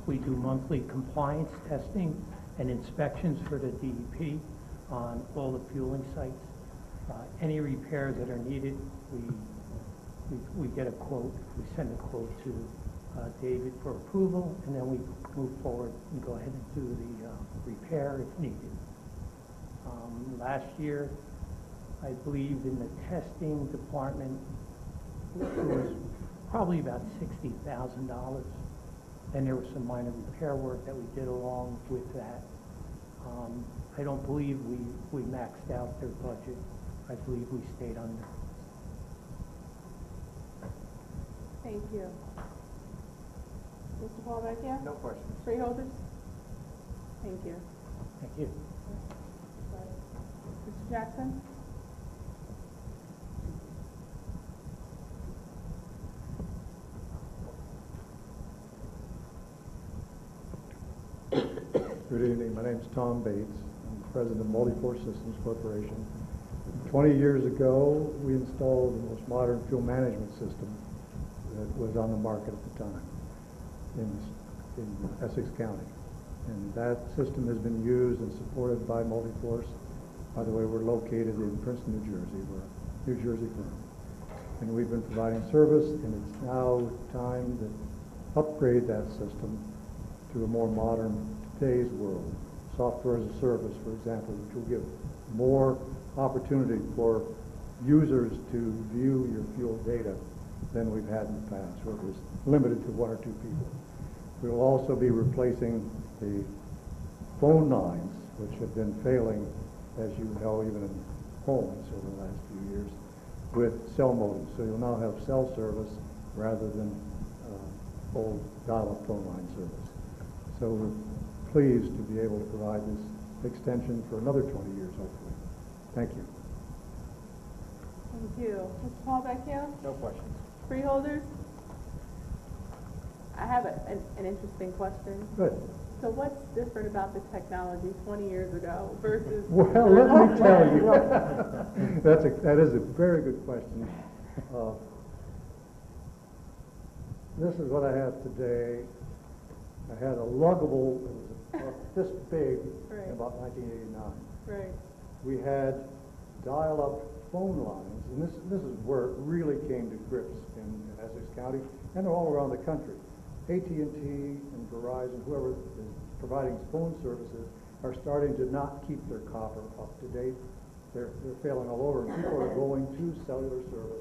we do monthly compliance testing and inspections for the DEP on all the fueling sites. Any repairs that are needed, we get a quote. We send a quote to David for approval, and then we move forward and go ahead and do the repair if needed. Last year, I believe in the testing department, it was probably about $60,000. And there was some minor repair work that we did along with that. I don't believe we maxed out their budget. I believe we stayed under. Thank you. Mr. Paul Vecchio? No questions. Freeholders? Thank you. Thank you. Mr. Jackson? Good evening. My name is Tom Bates. I'm the president of Multi-Force Systems Corporation. 20 years ago, we installed the most modern fuel management system that was on the market at the time in Essex County. And that system has been used and supported by Multi-Force. By the way, we're located in Princeton, New Jersey. We're a New Jersey firm. And we've been providing service, and it's now time to upgrade that system to a more modern, today's world. Software as a service, for example, which will give more opportunity for users to view your fuel data than we've had in the past, where it was limited to one or two people. We will also be replacing the phone lines, which have been failing, as you know, even in homes over the last few years, with cell modems. So you'll now have cell service rather than old dial-up phone line service. So we're pleased to be able to provide this extension for another 20 years, hopefully. Thank you. Thank you. Mr. Paul Vecchio? No questions. Freeholders? I have an interesting question. Good. So what's different about the technology 20 years ago versus... Well, let me tell you. That is a very good question. This is what I have today. I had a luggable, it was this big, right. in about 1989. Right. We had dial-up phone lines, and this is where it really came to grips in Essex County, and all around the country. AT&T and Verizon, whoever is providing phone services, are starting to not keep their copper up to date. They're failing all over, and people are going to cellular service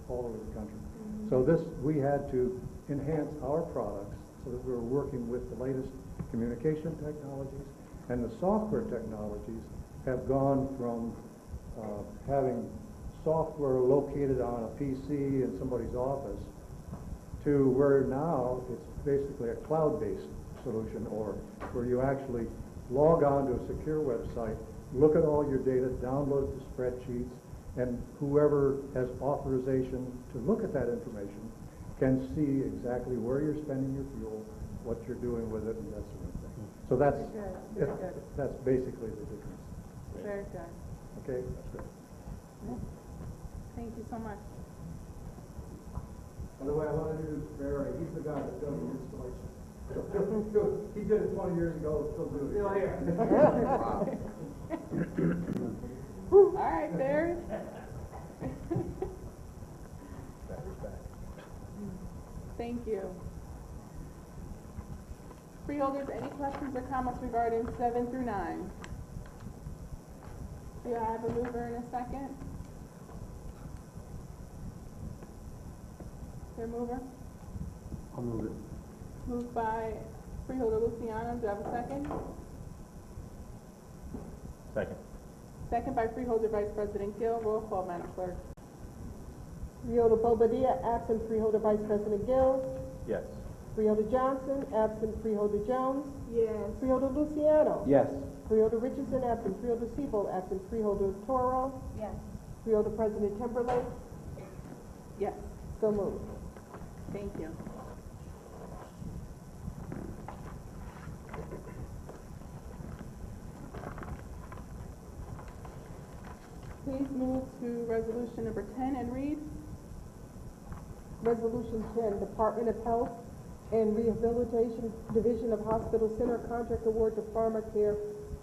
all over the country. Mm-hmm. So we had to enhance our products so that we were working with the latest communication technologies, and the software technologies have gone from having software located on a PC in somebody's office to where now it's basically a cloud-based solution, or where you actually log on to a secure website, look at all your data, download the spreadsheets, and whoever has authorization to look at that information can see exactly where you're spending your fuel, what you're doing with it, and that sort of thing. So that's, Very good. that's basically the difference. Very good. Okay, that's great. Thank you so much. By the way, I want to introduce Barry. He's the guy that does the installation. He did it 20 years ago, still doing it. Still here. All right, Barry. Thank you. Freeholders, any questions or comments regarding 7 through 9? Do I have a mover in a second? Is there a mover? I'll move it. Moved by Freeholder Luciano. Do I have a second? Second. Second by Freeholder Vice President Gill. Roll call, Madam Clerk. Freeholder Bobadilla, absent Freeholder Vice President Gill. Yes. Freeholder Johnson, absent Freeholder Jones. Yes. Freeholder Luciano. Yes. Freeholder Richardson, absent Freeholder Siebel, absent Freeholder Toro. Yes. Freeholder President Timberlake. Yes. So moved. Thank you. Please move to resolution number 10 and read. Resolution 10, Department of Health and Rehabilitation Division of Hospital Center contract award to PharmaCare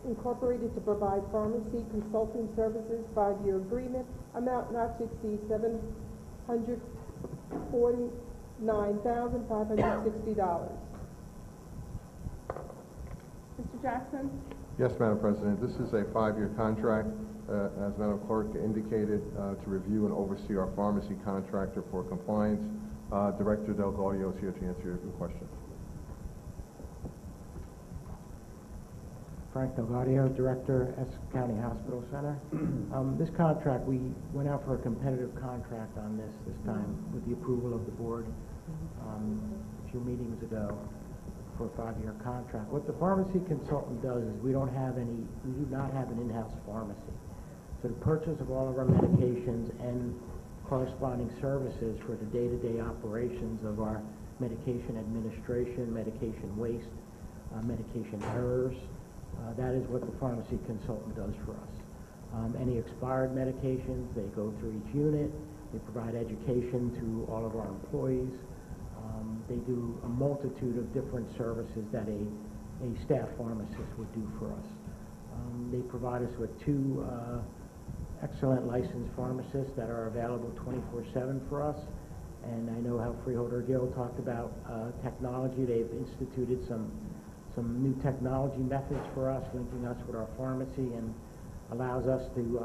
Incorporated to provide pharmacy consulting services, 5-year agreement, amount not to exceed $749,560. Mr. Jackson? Yes, Madam President. This is a 5-year contract, as Madam Clerk indicated, to review and oversee our pharmacy contractor for compliance. Director Delgaudio is here to answer your question. Frank Delgaudio, Director, Essex County Hospital Center. This contract, we went out for a competitive contract on this time with the approval of the board a few meetings ago for a 5-year contract. What the pharmacy consultant does is we do not have an in-house pharmacy. So the purchase of all of our medications and corresponding services for the day-to-day operations of our medication administration, medication waste, medication errors, that is what the pharmacy consultant does for us. Any expired medications, they go through each unit. They provide education to all of our employees. They do a multitude of different services that a staff pharmacist would do for us. They provide us with 2 excellent licensed pharmacists that are available 24/7 for us. And I know how Freeholder Gill talked about technology. They've instituted some new technology methods for us, linking us with our pharmacy, and allows us to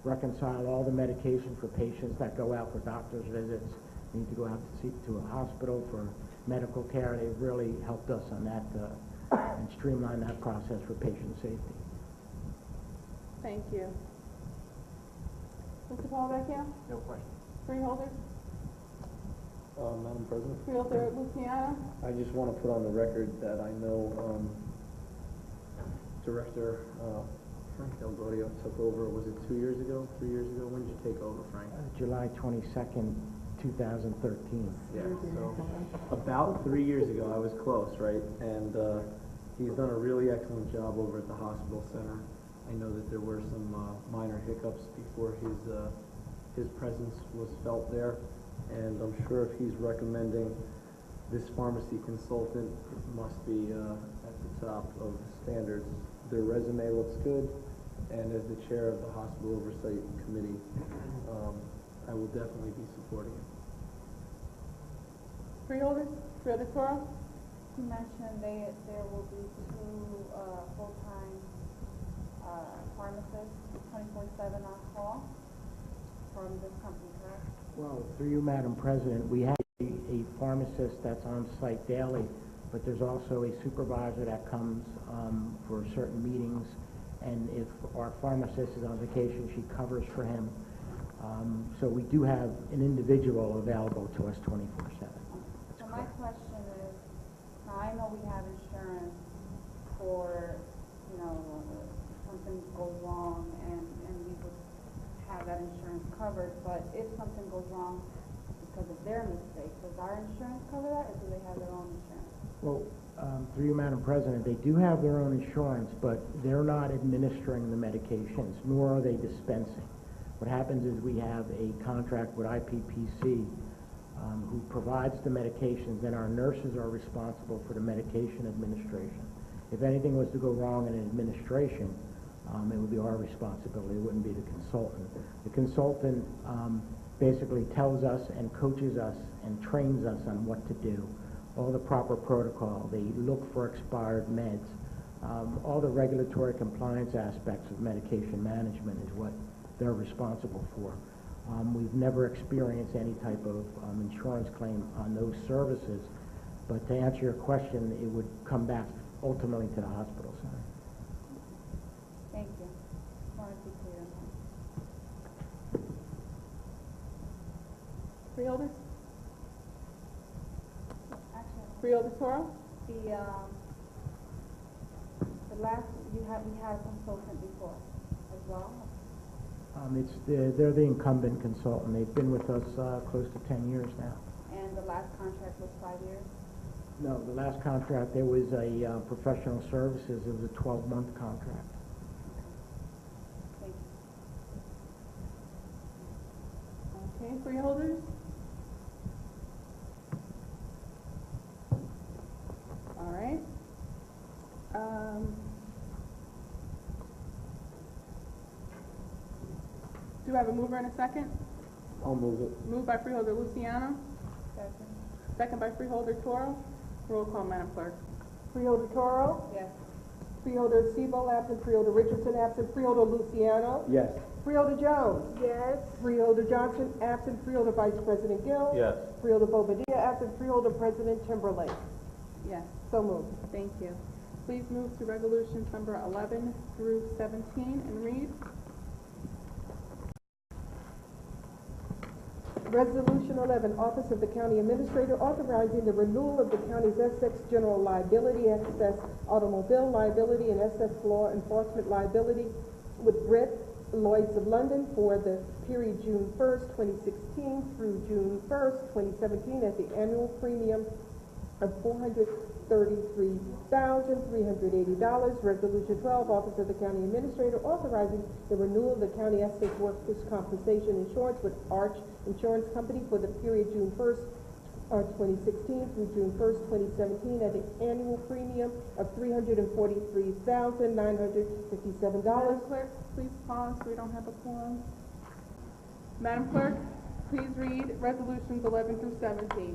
reconcile all the medication for patients that go out for doctor's visits, need to go out to a hospital for medical care. They've really helped us on that and streamline that process for patient safety. Thank you. Mr. Paul Vecchio? No question. Freeholder? Madam President? Freeholder Luciano? I just want to put on the record that I know Director Frank Delgaudio took over, was it 2 years ago, 3 years ago? When did you take over, Frank? July 22nd, 2013. Yeah, so about 3 years ago, I was close, right? And he's done a really excellent job over at the hospital center. I know that there were some minor hiccups before his presence was felt there, and I'm sure if he's recommending this pharmacy consultant, it must be at the top of the standards. Their resume looks good, and as the chair of the hospital oversight committee, I will definitely be supporting it. Freeholder? Freeholder Toro? You mentioned there will be 2 full-time pharmacists, 24/7 on call from this company, correct? Well, through you, Madam President, we have a pharmacist that's on site daily, but there's also a supervisor that comes for certain meetings, and if our pharmacist is on vacation, she covers for him. So we do have an individual available to us 24/7. So my question is, now I know we have insurance for, you know, something goes wrong and we would have that insurance covered, but if something goes wrong because of their mistake, does our insurance cover that, or do they have their own insurance? Well, through you, Madam President, they do have their own insurance, but they're not administering the medications, nor are they dispensing. What happens is we have a contract with IPPC who provides the medications, and our nurses are responsible for the medication administration. If anything was to go wrong in administration, it would be our responsibility. It wouldn't be the consultant. The consultant basically tells us and coaches us and trains us on what to do, all the proper protocol. They look for expired meds. All the regulatory compliance aspects of medication management is what they're responsible for. We've never experienced any type of insurance claim on those services, but to answer your question, it would come back ultimately to the hospital center. Thank you. Just wanted to be clear on that. Freeholder? Actually, Freeholder Toro? the last, we had a consultant before as well. They're the incumbent consultant. They've been with us close to 10 years now. And the last contract was 5 years? No, the last contract, there was a professional services. It was a 12-month contract. Thank you. Okay, freeholders? All right. Do I have a mover and a second? I'll move it. Moved by Freeholder Luciano, Second. second by Freeholder Toro. Roll call, Madam Clerk. Freeholder Toro? Yes. Freeholder Sebo absent, Freeholder Richardson absent, Freeholder Luciano? Yes. Freeholder Jones? Yes. Freeholder Johnson absent, Freeholder Vice President Gill? Yes. Freeholder Bobadilla absent, Freeholder President Timberlake? Yes, So moved. thank you. Please move to resolutions number 11 through 17 and read. Resolution 11, Office of the County Administrator authorizing the renewal of the county's Essex general liability, excess automobile liability, and excess law enforcement liability with Brit Lloyds of London for the period June 1st, 2016 through June 1st, 2017 at the annual premium of $433,380. Resolution 12, Office of the County Administrator authorizing the renewal of the County Essex Workers' Compensation Insurance with Arch Insurance Company for the period June 1st, 2016 through June 1st, 2017 at an annual premium of $343,957. Madam Clerk, please pause so we don't have a quorum. Madam Clerk, please read resolutions 11 through 17.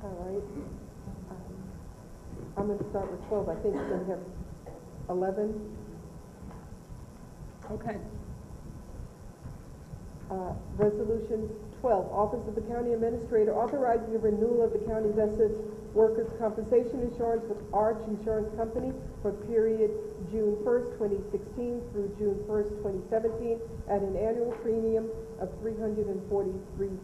All right. I'm going to start with 12. I think we're going to have 11. Okay. Resolution 12, Office of the County Administrator authorizing the renewal of the county's Essex Workers' Compensation Insurance with Arch Insurance Company for period June 1st, 2016 through June 1st, 2017 at an annual premium of $343,957.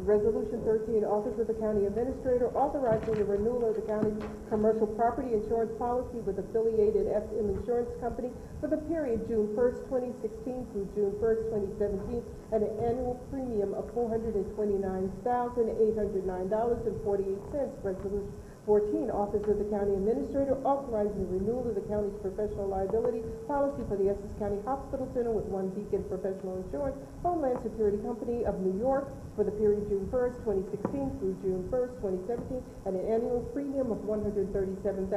Resolution 13, Office of the County Administrator authorizing the renewal of the county's commercial property insurance policy with affiliated FM Insurance Company for the period June 1st, 2016 through June 1st, 2017 at an annual premium of $429,809.48. Resolution 14, Office of the County Administrator authorizing the renewal of the county's professional liability policy for the Essex County Hospital Center with One Beacon Professional Insurance, Homeland Security Company of New York for the period June 1st, 2016 through June 1st, 2017 at an annual premium of $137,000.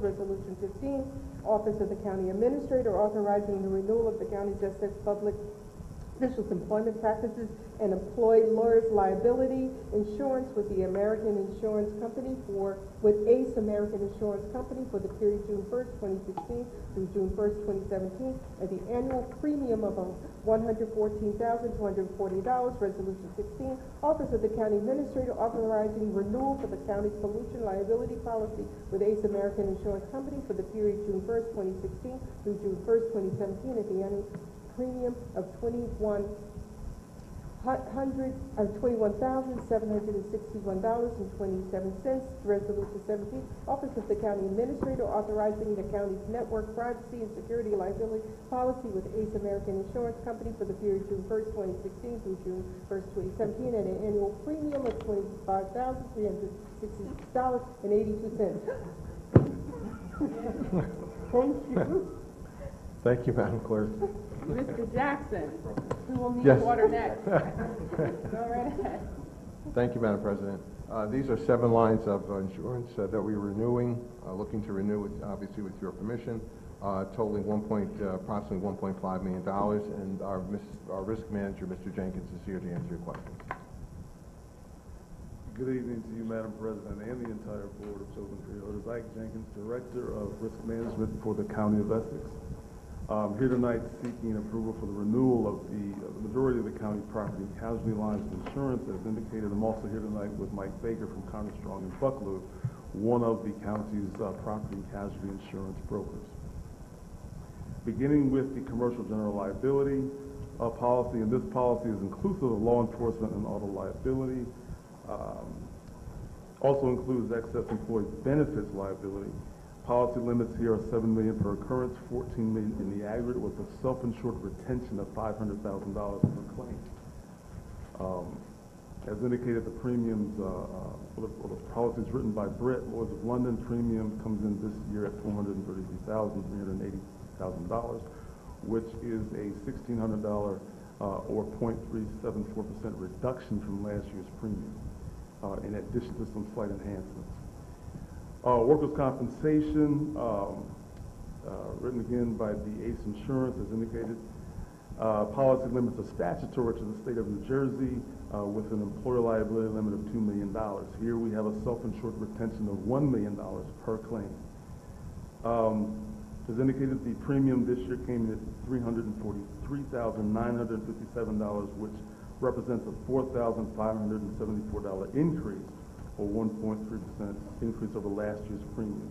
Resolution 15, Office of the County Administrator authorizing the renewal of the county's Essex Public officials' employment practices and employee lawyers' liability insurance with the American Insurance Company with ACE American Insurance Company for the period June 1st, 2016 through June 1st, 2017, at the annual premium of $114,240. Resolution 16, Office of the County Administrator authorizing renewal for the county's pollution liability policy with ACE American Insurance Company for the period June 1st, 2016 through June 1st, 2017, at the annual premium of $21,761.27. Resolution 17, Office of the County Administrator authorizing the county's network privacy and security liability policy with ACE American Insurance Company for the period June 1st, 2016 through June 1st, 2017, at an annual premium of $25,366.82. Thank you. Thank you, Madam Clerk. Mr. Jackson, who will need Yes. water next? Go right ahead. Thank you, Madam President. These are 7 lines of insurance that we're renewing, looking to renew, obviously with your permission, totaling approximately $1.5 million, and our risk manager, Mr. Jenkins, is here to answer your questions. Good evening to you, Madam President, and the entire Board of Children Freeholders. Ike Jenkins, Director of Risk Management for the County of Essex. Here tonight seeking approval for the renewal of the majority of the county property and casualty lines of insurance. As indicated, I'm also here tonight with Mike Baker from Conner Strong and Bucklew, one of the county's property and casualty insurance brokers. Beginning with the commercial general liability policy, and this policy is inclusive of law enforcement and auto liability. Also includes excess employee benefits liability. Policy limits here are $7 million per occurrence, $14 million in the aggregate, with a self-insured retention of $500,000 per claim. As indicated, the premiums for the policies written by Brett, Lloyd's of London, premium comes in this year at $433,380,000, which is a $1,600 or 0.374% reduction from last year's premium, in addition to some slight enhancements. Workers' compensation, written again by the ACE Insurance, as indicated. Policy limits are statutory to the state of New Jersey with an employer liability limit of $2 million. Here we have a self-insured retention of $1 million per claim. As indicated, the premium this year came in at $343,957, which represents a $4,574 increase, or 1.3% increase over last year's premium.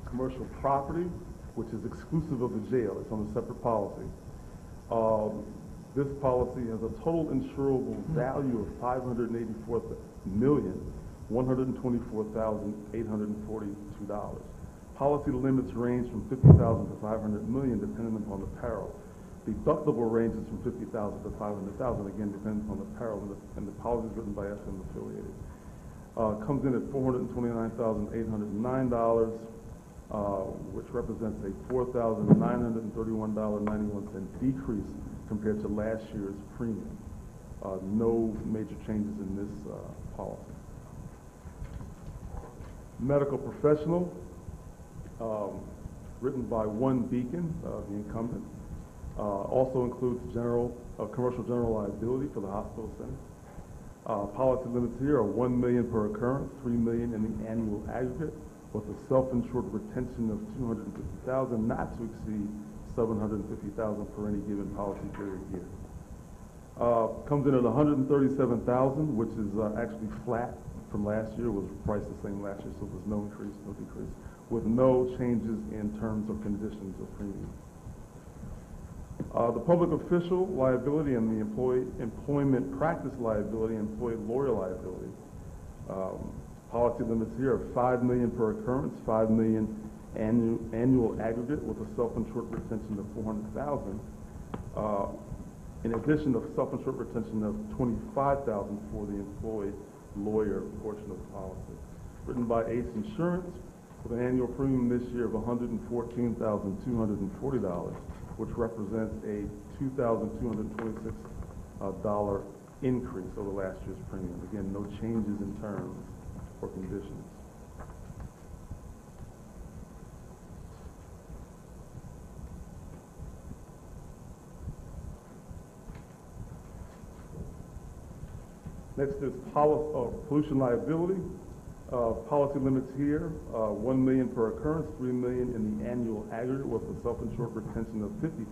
Commercial property, which is exclusive of the jail, it's on a separate policy. This policy has a total insurable value of $584,124,842. Policy limits range from $50,000 to $500 million, depending upon the peril. Deductible ranges from $50,000 to $500,000, again, depending on the peril, and the policies written by SM affiliated. Comes in at $429,809, which represents a $4,931.91 decrease compared to last year's premium. No major changes in this policy. Medical professional, written by One Beacon, the incumbent. Also includes commercial general liability for the hospital center. Policy limits here are $1 million per occurrence, $3 million in the annual aggregate, with a self-insured retention of $250,000, not to exceed $750,000 for any given policy period here. Comes in at $137,000, which is actually flat from last year. It was priced the same last year, so there's no increase, no decrease, with no changes in terms or conditions of premium. The public official liability and the employment practice liability, employee lawyer liability. Policy limits here are $5 million per occurrence, $5 million annual aggregate, with a self-insured retention of $400,000. In addition, a self-insured retention of $25,000 for the employee lawyer portion of the policy. Written by ACE Insurance, with an annual premium this year of $114,240, which represents a $2,226 increase over last year's premium. Again, no changes in terms or conditions. Next is pollution liability. Policy limits here, 1 million per occurrence, 3 million in the annual aggregate with a self-insured retention of $50,000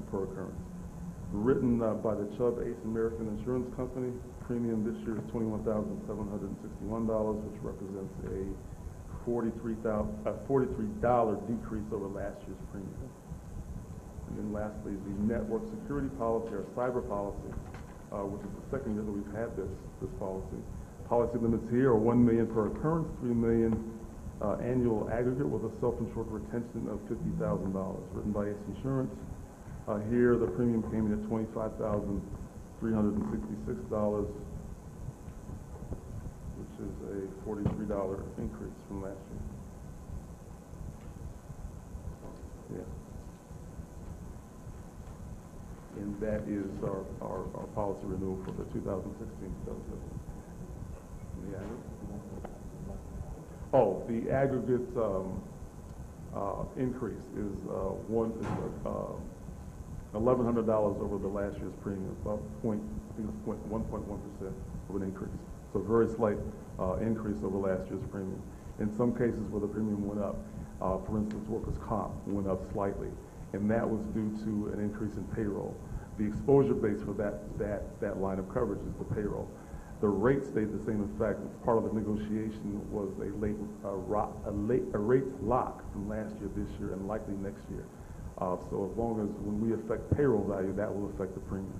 per occurrence. Written by the Chubb Ace American Insurance Company. Premium this year is $21,761, which represents a $43 decrease over last year's premium. And then lastly, the network security policy or cyber policy, which is the second year that we've had this policy. Policy limits here are 1 million per occurrence, 3 million annual aggregate with a self-insured retention of $50,000. Written by Ace Insurance. Here, the premium came in at $25,366, which is a $43 increase from last year. Yeah. And that is our policy renewal for the 2016-2017. Oh, the aggregate increase is $1,100 over the last year's premium, about 1.1% of an increase. So a very slight increase over last year's premium. In some cases where the premium went up, for instance, workers' comp went up slightly, and that was due to an increase in payroll. The exposure base for that line of coverage is the payroll. The rate stayed the same. In fact, part of the negotiation was a rate lock from last year, this year, and likely next year. So as long as when we affect payroll value, that will affect the premium.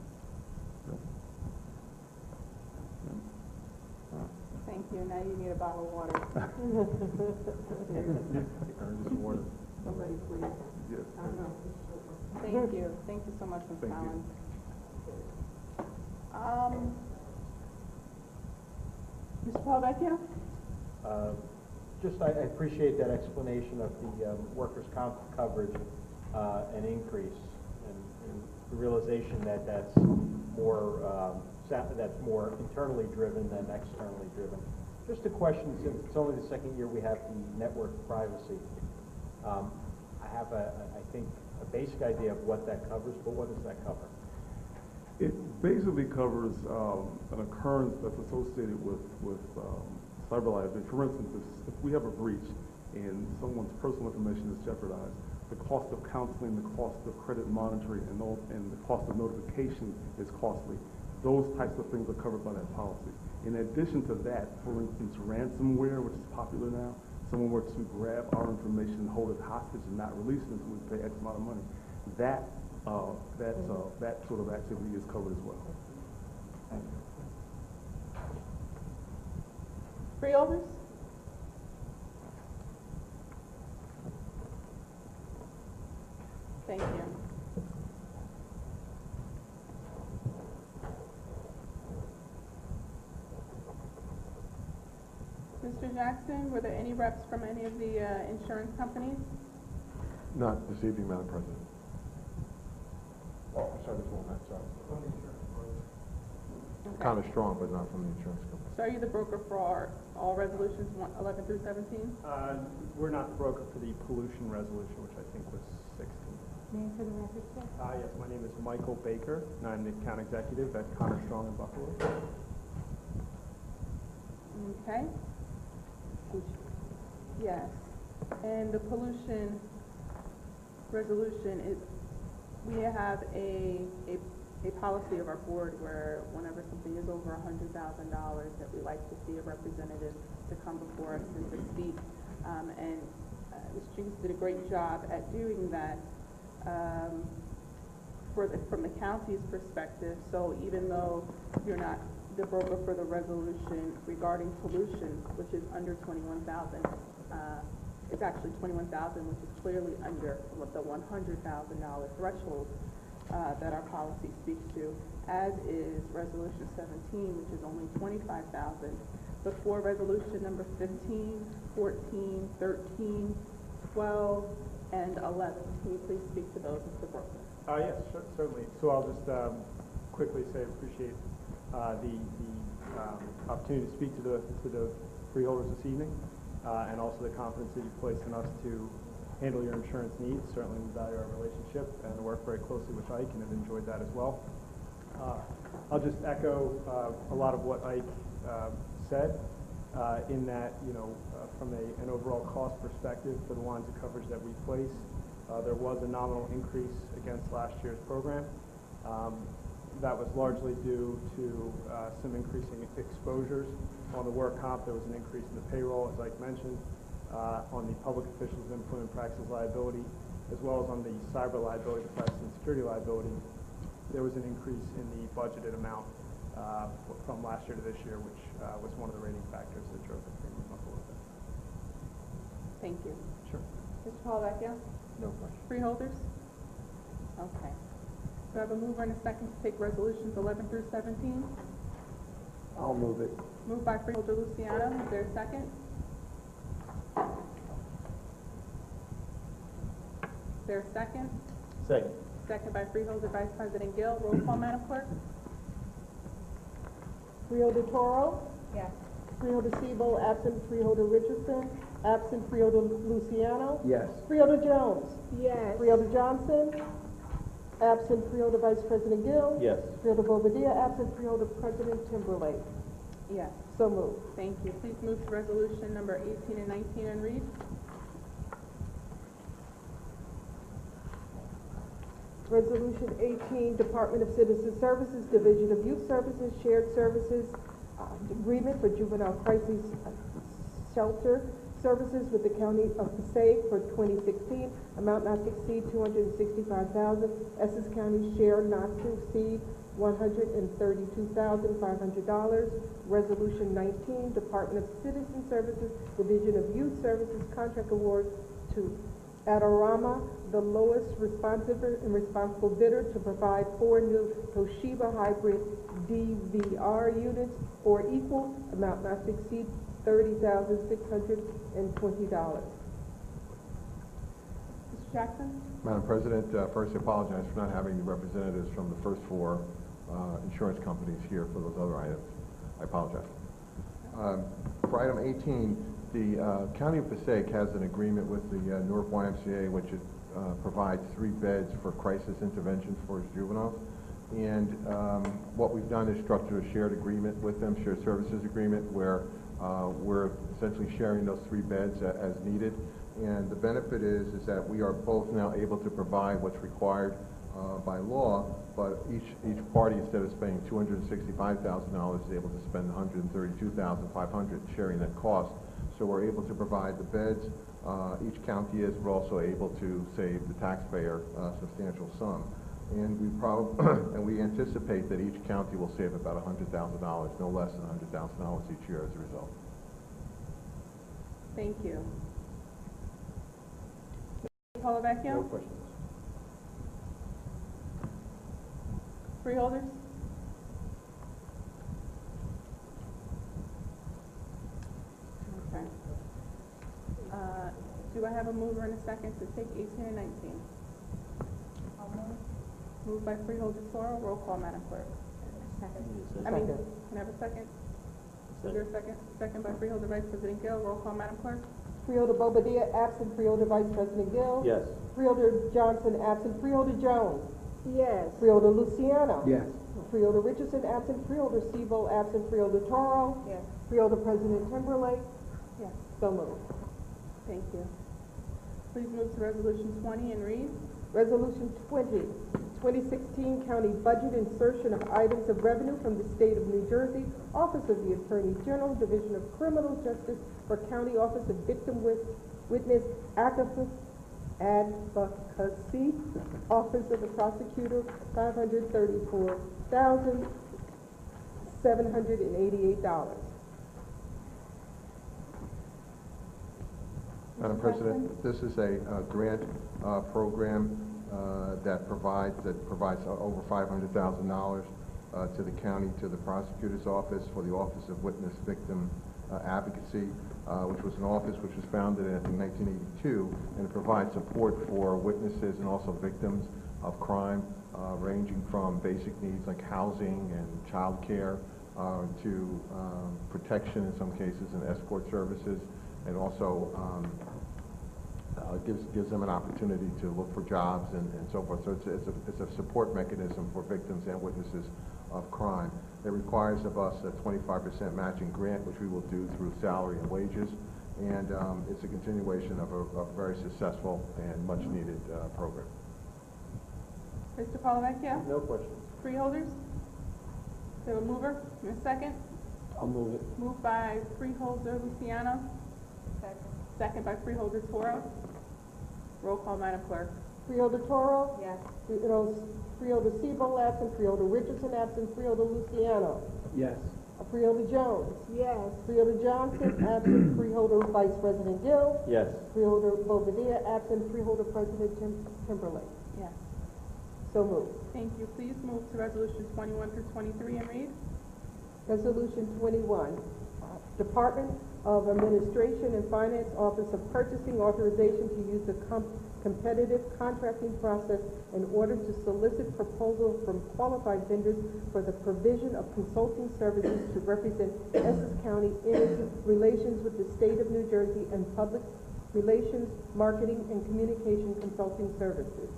Thank you. Now you need a bottle of water. Water. Somebody please. Yes. I don't know. Thank you. Thank you so much, Ms. Collins. Mr. Palavecchio? I appreciate that explanation of the workers' comp coverage and increase, and the realization that that's more internally driven than externally driven. Just a question, since it's only the second year we have the network privacy. I have I think a basic idea of what that covers, but what does that cover? It basically covers an occurrence that's associated with cyber liability. For instance, if we have a breach and someone's personal information is jeopardized, the cost of counseling, the cost of credit monitoring, and the cost of notification is costly. Those types of things are covered by that policy. In addition to that, for instance, ransomware, which is popular now, someone were to grab our information, hold it hostage, and not release it until we pay X amount of money. That sort of activity is covered as well. Freeholders? Thank you. Mr. Jackson, were there any reps from any of the insurance companies? Not this evening, Madam President. Oh, I'm sorry, there's one, sorry. Okay. Kind of strong, but not from the insurance company. So are you the broker for all resolutions 11 through 17? We're not the broker for the pollution resolution, which I think was 16. Name for the record, sir? Yes, my name is Michael Baker, and I'm the account executive at Connor Strong in Buffalo. Okay. Yes. And the pollution resolution is, we have a policy of our board where whenever something is over $100,000 that we like to see a representative to come before us and to speak. And Ms. Jinks did a great job at doing that from the county's perspective. So even though you're not the broker for the resolution regarding pollution, which is under $21,000, it's actually $21,000, which is clearly under the $100,000 threshold that our policy speaks to, as is Resolution 17, which is only $25,000. But for Resolution number 15, 14, 13, 12, and 11, can you please speak to those, Mr. Broker? Yes, certainly. So I'll just quickly say I appreciate the opportunity to speak to the freeholders this evening, and also the confidence that you placed in us to handle your insurance needs. Certainly we value our relationship and work very closely with Ike, and have enjoyed that as well. I'll just echo a lot of what Ike said, in that, from an overall cost perspective for the lines of coverage that we place, there was a nominal increase against last year's program. That was largely due to some increasing exposures. On the work comp, there was an increase in the payroll, as Ike mentioned. On the public officials employment practices liability, as well as on the cyber liability, the privacy and security liability, there was an increase in the budgeted amount from last year to this year, which was one of the rating factors that drove the premium up a little bit. Thank you. Sure. Mr. Paulovecchio? No question. Freeholders? Okay. Do I have a mover and a second to take resolutions 11 through 17? I'll move it. Moved by Freeholder Luciano. Is there a second? Is there a second? Second. Second by Freeholder Vice President Gill. Roll call, Madam Clerk. Freeholder Toro? Yes. Freeholder Siebel, absent. Freeholder Richardson, absent. Freeholder Luciano? Yes. Freeholder Jones? Yes. Freeholder Johnson? Absent. Freeholder Vice President Gill? Yes. Freeholder Bobadilla, absent. Freeholder President Timberlake? Yes. So moved. Thank you. Please move to resolution number 18 and 19 and read. Resolution 18, Department of Citizen Services, Division of Youth Services, Shared Services, Agreement for Juvenile Crisis Shelter Services with the County of Passaic for 2016, amount not to exceed $265,000, Essex County share not to exceed $132,500. Resolution 19, Department of Citizen Services, Division of Youth Services, contract award to Adorama, the lowest responsive and responsible bidder, to provide 4 new Toshiba hybrid DVR units or equal, amount not to exceed $30,620. Mr. Jackson? Madam President, first I apologize for not having the representatives from the first 4 insurance companies here for those other items. I apologize. For item 18, the County of Passaic has an agreement with the Newark YMCA, which provides 3 beds for crisis interventions for its juveniles. And what we've done is structured a shared agreement with them, shared services agreement, where we're essentially sharing those 3 beds as needed. And the benefit is that we are both now able to provide what's required by law, but each party, instead of spending $265,000, is able to spend $132,500 sharing that cost. So we're able to provide the beds. Each county is. We're also able to save the taxpayer a substantial sum. And we anticipate that each county will save about $100,000, no less than $100,000 each year as a result. Thank you. Mr. Paulovecchio? No questions. Freeholders? Okay. Do I have a mover and a second to take 18 and 19? I'll move. Moved by Freeholder Toro. Roll call, Madam Clerk. Second. Can I have a second? Is there a second? Second by Freeholder Vice President Gill. Roll call, Madam Clerk. Freeholder Bobadilla, absent. Freeholder Vice President Gill? Yes. Freeholder Johnson, absent. Freeholder Jones? Yes. Freeholder Luciano? Yes. Freeholder Richardson, absent. Freeholder Siebel, absent. Freeholder Toro? Yes. Freeholder President Timberlake? Yes. So moved. Thank you. Please move to resolution 20 and read. Resolution 20, 2016 County Budget Insertion of Items of Revenue from the State of New Jersey, Office of the Attorney General, Division of Criminal Justice for County Office of Victim Witness Advocacy, Office of the Prosecutor, $534,788. Madam President, this is a grant program that provides over $500,000 to the county, to the prosecutor's office, for the Office of Witness Victim Advocacy, which was an office which was founded in 1982, and it provides support for witnesses and also victims of crime, ranging from basic needs like housing and child care to protection in some cases and escort services, and also gives them an opportunity to look for jobs and so forth. So it's a support mechanism for victims and witnesses of crime. It requires of us a 25% matching grant, which we will do through salary and wages, and it's a continuation of a very successful and much-needed program. Mr. Polavecchio? No questions. Freeholders? Do a mover and a second? I'll move it. Moved by Freeholder Luciano, Second. second by Freeholder Toro. Roll call, Madam Clerk. Freeholder Toro? Yes. Freeholder Sebo absent, Freeholder Richardson absent, Freeholder Luciano. Yes. Freeholder Jones? Yes. Freeholder Johnson absent, Freeholder Vice President Gill? Yes. Freeholder Bobadilla absent, Freeholder President Timberlake. Yes. So moved. Thank you. Please move to resolution 21 through 23 and read. Resolution 21, Department of Administration and Finance Office of Purchasing authorization to use the competitive contracting process in order to solicit proposals from qualified vendors for the provision of consulting services to represent Essex County in its relations with the state of New Jersey and public relations, marketing, and communication consulting services.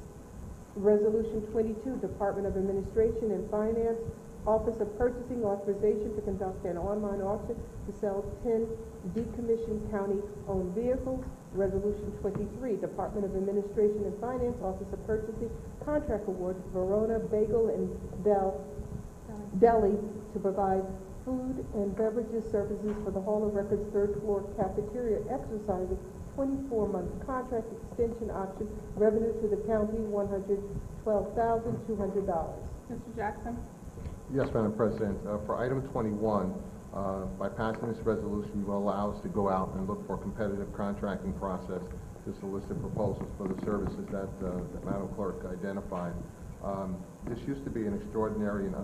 Resolution 22, Department of Administration and Finance Office of Purchasing authorization to conduct an online auction to sell 10 decommissioned county-owned vehicles. Resolution 23, Department of Administration and Finance Office of Purchasing contract award to Verona Bagel and Deli to provide food and beverages services for the Hall of Records third floor cafeteria, exercising 24-month contract extension option. Revenue to the county $112,200. Mr. Jackson? Yes, Madam President. For item 21, by passing this resolution, you will allow us to go out and look for a competitive contracting process to solicit proposals for the services that Madam Clerk identified. This used to be an extraordinary and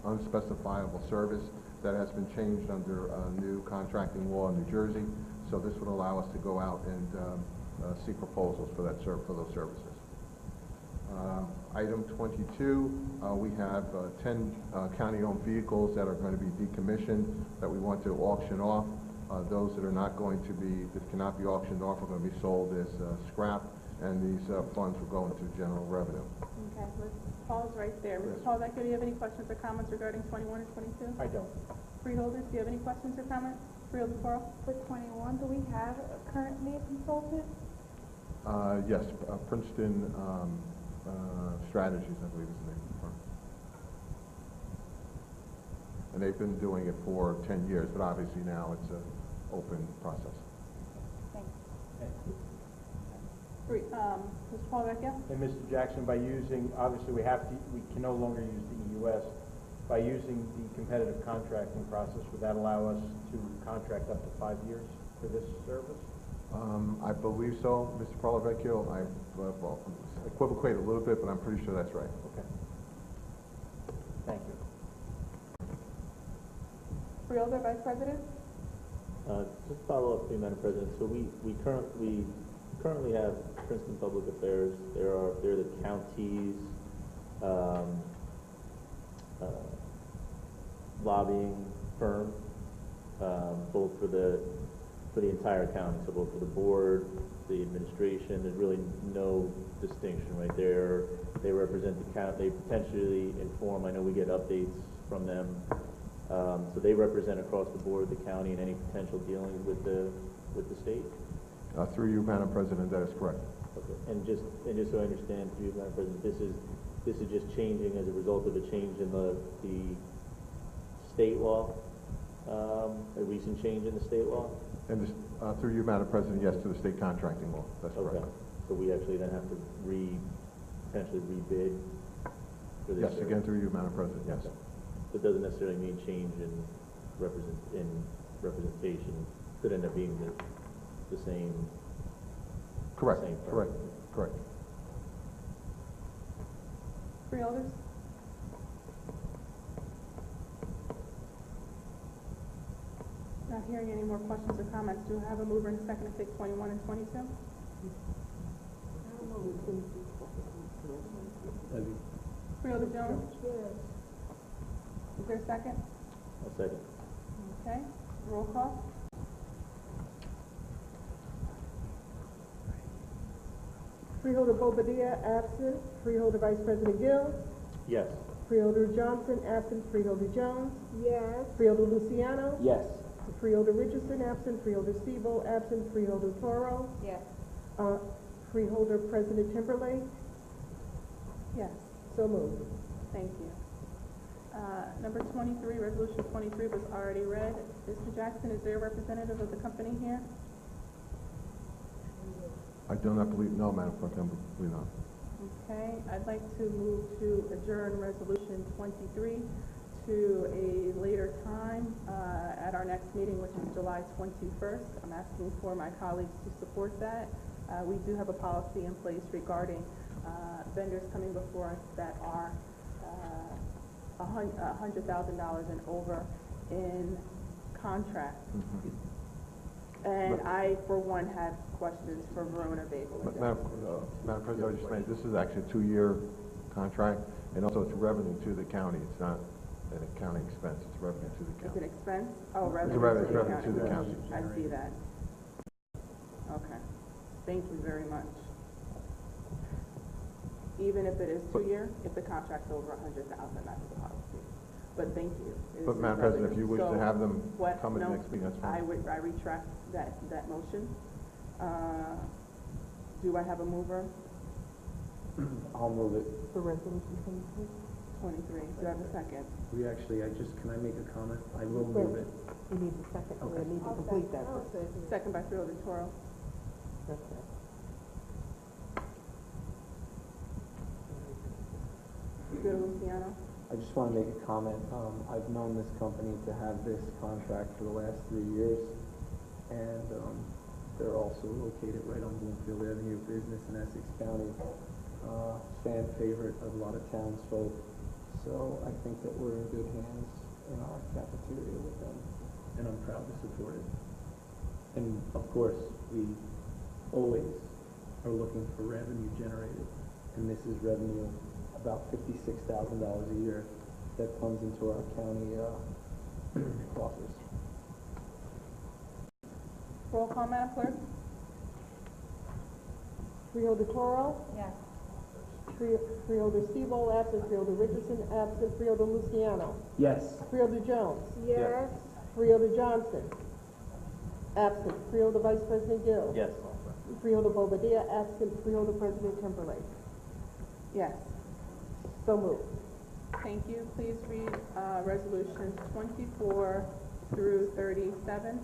unspecifiable service that has been changed under new contracting law in New Jersey. So this would allow us to go out and seek proposals for those services. Item 22, we have 10 county-owned vehicles that are going to be decommissioned that we want to auction off. Those that are not going to be, that cannot be auctioned off, are going to be sold as scrap, and these funds will go into general revenue. Okay, let's pause right there. Mr. Polavecchio, do you have any questions or comments regarding 21 and 22? I don't. Freeholders, do you have any questions or comments? Freeholder Toro? For 21, do we have currently a consultant? Yes, Princeton Strategies, I believe is the name of the firm. And they've been doing it for 10 years, but obviously now it's an open process. Thanks. Mr. Polavecchio? And Mr. Jackson, by using, obviously we can no longer use the EUS. By using the competitive contracting process, would that allow us to contract up to 5 years for this service? I believe so, Mr. Polavecchio. I equivocate a little bit, but I'm pretty sure that's right. Okay. Thank you. Freeholder, Vice President? Just follow up, Madam President. So we currently have Princeton Public Affairs. They're the county's lobbying firm, both for the entire county, so both for the board, the administration. There's really no distinction right there. They represent the county. They potentially inform. I know we get updates from them. So they represent across the board the county and any potential dealings with the state. Through you, Madam President, that is correct. Okay. And just so I understand, through you, Madam President, this is just changing as a result of a change in the state law, a recent change in the state law. And this, through you, Madam President, yes, to the state contracting law. That's correct. Okay. So we actually then have to potentially rebid for this. Yes, again, through you, Madam President, yes. Okay. So it doesn't necessarily mean change in representation. Could end up being the same. Correct. Same firm. Correct. Correct. Freeholders? Not hearing any more questions or comments. Do I have a mover and a second to take 21 and 22? Freeholder Jones? Yes. Is there a second? A second. Okay. Roll call. Freeholder Bobadilla absent. Freeholder Vice President Gill. Yes. Freeholder Johnson, absent. Freeholder Jones. Yes. Freeholder Luciano. Yes. Freeholder Richardson, absent. Freeholder Stevo, absent. Freeholder Toro. Yes. Freeholder President Timberlake. Yes, So moved. thank you. Number 23, resolution 23 was already read. Mr. Jackson, is there a representative of the company here? I do not believe, no, Madam Clerk, I believe not. Okay, I'd like to move to adjourn resolution 23 to a later time at our next meeting, which is July 21st. I'm asking for my colleagues to support that. We do have a policy in place regarding vendors coming before us that are $100,000 and over in contract. And I, for one, have questions for Verona Bagel. Madam President, I would just say, this is actually a 2-year contract, and also it's revenue to the county. It's not an accounting expense, it's revenue to the It's county. an expense? Oh, revenue It's to the revenue to the county. I see that. Okay. Thank you very much. Even if it is 2-year, if the contract's over 100,000, that's the policy. But thank you. But Madam President, if you wish to have them come at the No, next meeting, that's fine. I retract that motion. Do I have a mover? I'll move it. For resolution 23. Do I have a second? Can I make a comment? I will move it. You need a second. We need to complete that first. Second by Freeholder Toro. That's right. Freeholder Luciano. I just want to make a comment. I've known this company to have this contract for the last 3 years, and they're also located right on Bloomfield Avenue, business in Essex County. Fan favorite of a lot of townsfolk, so I think that we're in good hands in our cafeteria with them, and I'm proud to support it. And of course, we always are looking for revenue generated, and this is revenue about $56,000 a year that comes into our county coffers. Roll call, Madam Clerk. Freeholder Toro. Yes. Freeholder Stevo, absent. Freeholder Richardson, absent. Freeholder Luciano. Yes. Freeholder Jones. Yes. Freeholder Johnson. Absent. Freeholder Vice President Gill. Yes. Freeholder Bobadilla, absent. Freeholder President Timberlake. Yes. So moved. Thank you. Please read resolutions 24 through 37.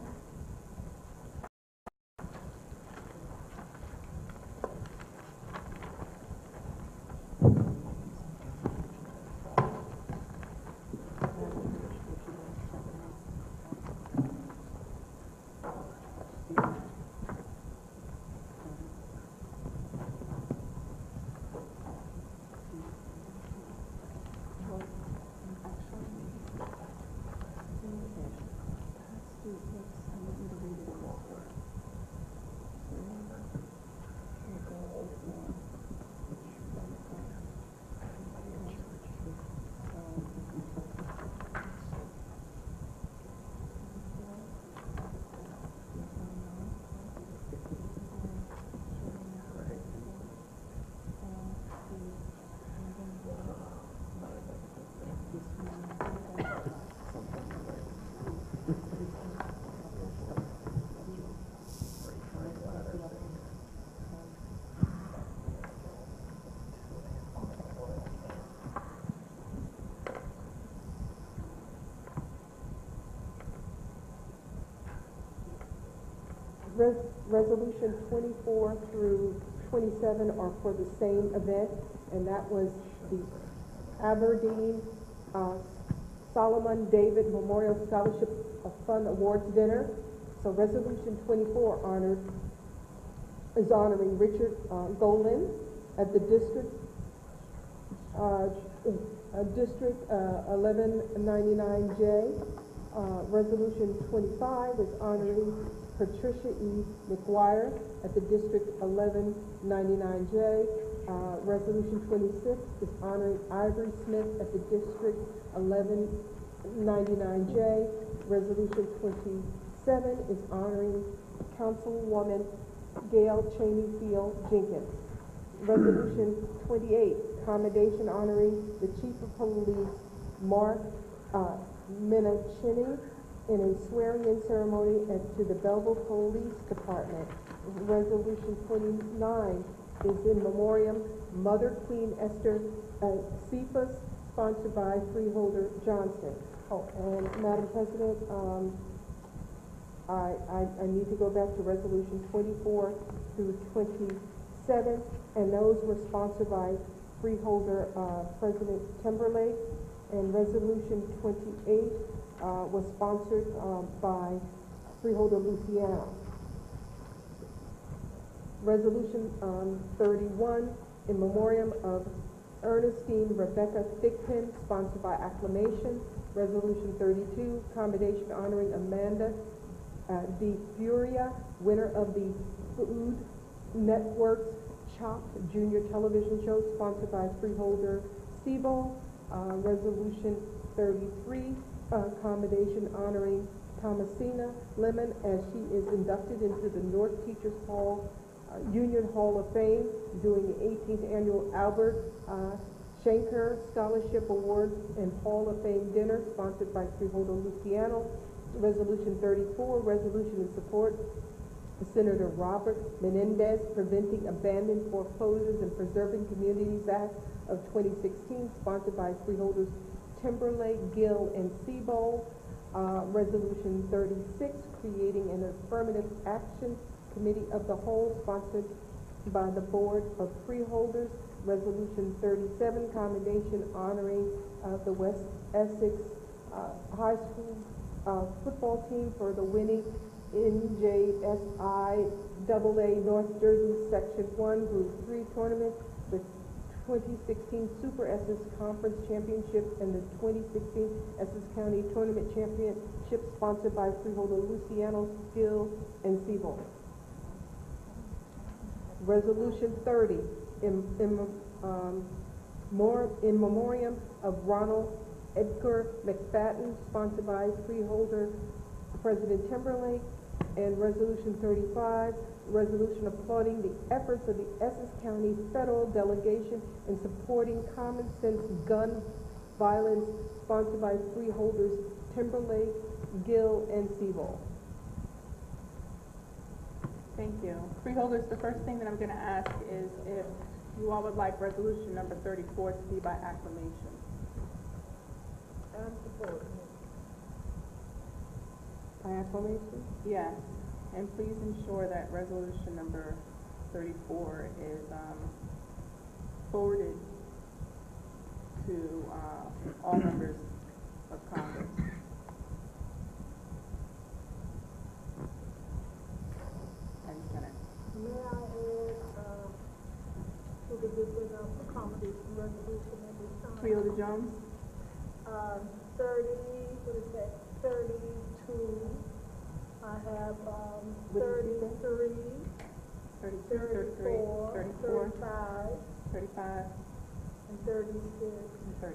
Resolution 24 through 27 are for the same event, and that was the Aberdeen Solomon David Memorial Scholarship Fund Awards Dinner. So Resolution 24 is honoring Richard Golin at the District 1199J. Resolution 25 is honoring Patricia E. McGuire at the District 1199J. Resolution 26 is honoring Ivory Smith at the District 1199J. Resolution 27 is honoring Councilwoman Gail Cheney Field Jenkins. Resolution 28 commendation honoring the Chief of Police, Mark Minachini, in a swearing-in ceremony to the Belleville Police Department. Resolution 29 is in memoriam Mother Queen Esther Cephas, sponsored by Freeholder Johnson. Oh, and Madam President, I need to go back to resolution 24 through 27, and those were sponsored by Freeholder President Timberlake, and resolution 28 was sponsored by Freeholder Luciano. Resolution 31, in memoriam of Ernestine Rebecca Thigpen, sponsored by acclamation. Resolution 32, commendation honoring Amanda De Furia, winner of the Food Network's Chopped Junior Television Show, sponsored by Freeholder Siebel. Resolution 33, commendation honoring Thomasina Lemon as she is inducted into the North Teachers Hall Union Hall of Fame during the 18th Annual Albert Schenker Scholarship Awards and Hall of Fame Dinner, sponsored by Freeholder Luciano. Resolution 34, resolution in support of Senator Robert Menendez, Preventing Abandoned Foreclosures and Preserving Communities Act of 2016, sponsored by Freeholders Timberlake, Gill, and Seabold. Resolution 36, creating an affirmative action Committee of the Whole, sponsored by the Board of Freeholders. Resolution 37, commendation honoring the West Essex High School football team for the winning NJSI AA North Jersey Section 1 Group 3 tournament, the 2016 Super Essex Conference Championship, and the 2016 Essex County Tournament Championship, sponsored by Freeholder Luciano, Gill, and Seabold. Resolution 30, in memoriam of Ronald Edgar McFadden, sponsored by Freeholder President Timberlake. And resolution 35, resolution applauding the efforts of the Essex County federal delegation in supporting common sense gun violence, sponsored by Freeholders Timberlake, Gill, and Seabold. Thank you. Freeholders, the first thing that I'm going to ask is if you all would like resolution number 34 to be by acclamation. And support. By acclamation? Yes. And please ensure that resolution number 34 is forwarded to all members of Congress. And Senate. May I add to the different accommodation resolution at this time? Freeholder Jones? 32, I have 33, 34, 35, 35, and 36. and 36.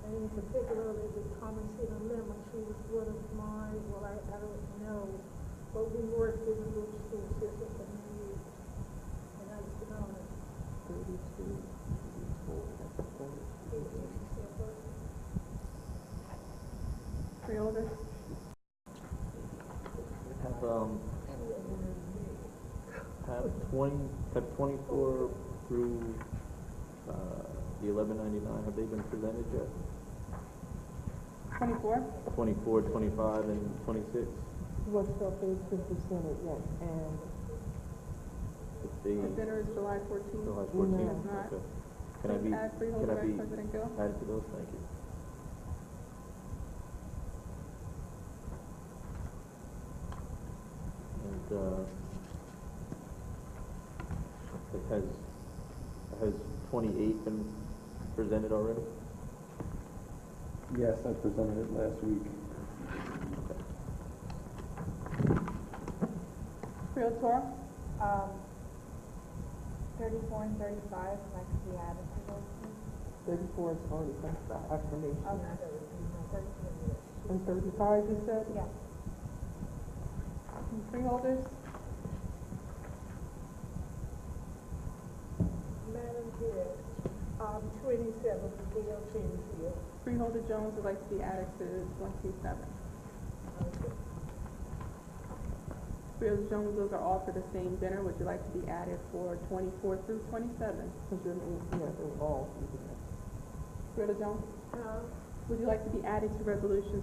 And in particular, the Thomasina Lemon, she was one of mine, well, I don't know, but we worked in the little school system for many years. And that's been honored. 32, 34, Freeholder? Have 24 through the 1199, have they been presented yet? 24? 24, 25, and 26? What stuff has been presented yet? And If they, The dinner is July 14th. July It 14th? is not. Okay. Can I Please be, add Freeholder can I Vice be President Gill. added to those? Thank you. And, has 28 been presented already? Yes, I presented it last week. Freeholder Toro? 34 and 35, like to be added to those, please? 34 is already by acclamation. Okay. And 35, you said? Yeah. And Freeholders? Madam Chair, 27 for Gail Field. Freeholder Jones would like to be added to 27. Okay. Freeholder Jones, those are all for the same dinner. Would you like to be added for 24 through 27? Because you're, they're all. Freeholder Jones? Would you like to be added to resolutions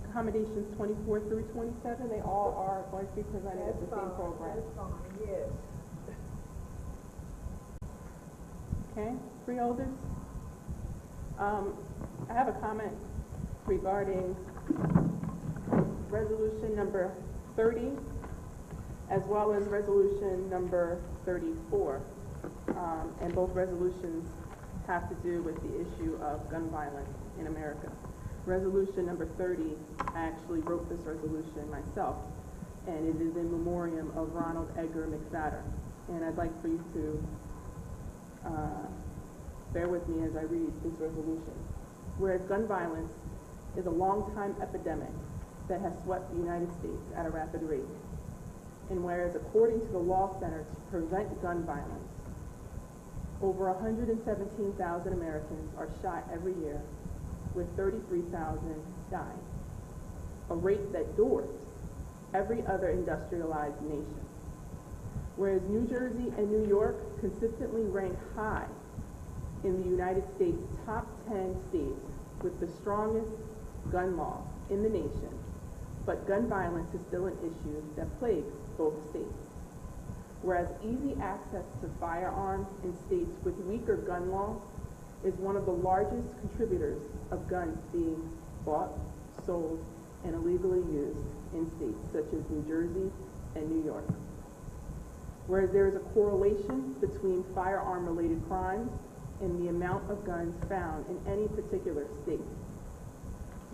accommodations 24 through 27? They all are going to be presented as the same program. That's fine, yes. Okay, freeholders? I have a comment regarding resolution number 30 as well as resolution number 34. And both resolutions have to do with the issue of gun violence in America. Resolution number 30, I actually wrote this resolution myself, and it is in memoriam of Ronald Edgar McFadden. And I'd like for you to bear with me as I read this resolution. Whereas gun violence is a long-time epidemic that has swept the United States at a rapid rate, and whereas according to the Law Center to Prevent Gun Violence, over 117,000 Americans are shot every year, with 33,000 dying, a rate that dwarfs every other industrialized nation. Whereas New Jersey and New York consistently rank high in the United States' top 10 states with the strongest gun laws in the nation, but gun violence is still an issue that plagues both states. Whereas easy access to firearms in states with weaker gun laws is one of the largest contributors of guns being bought, sold, and illegally used in states such as New Jersey and New York. Whereas there is a correlation between firearm-related crimes and the amount of guns found in any particular state.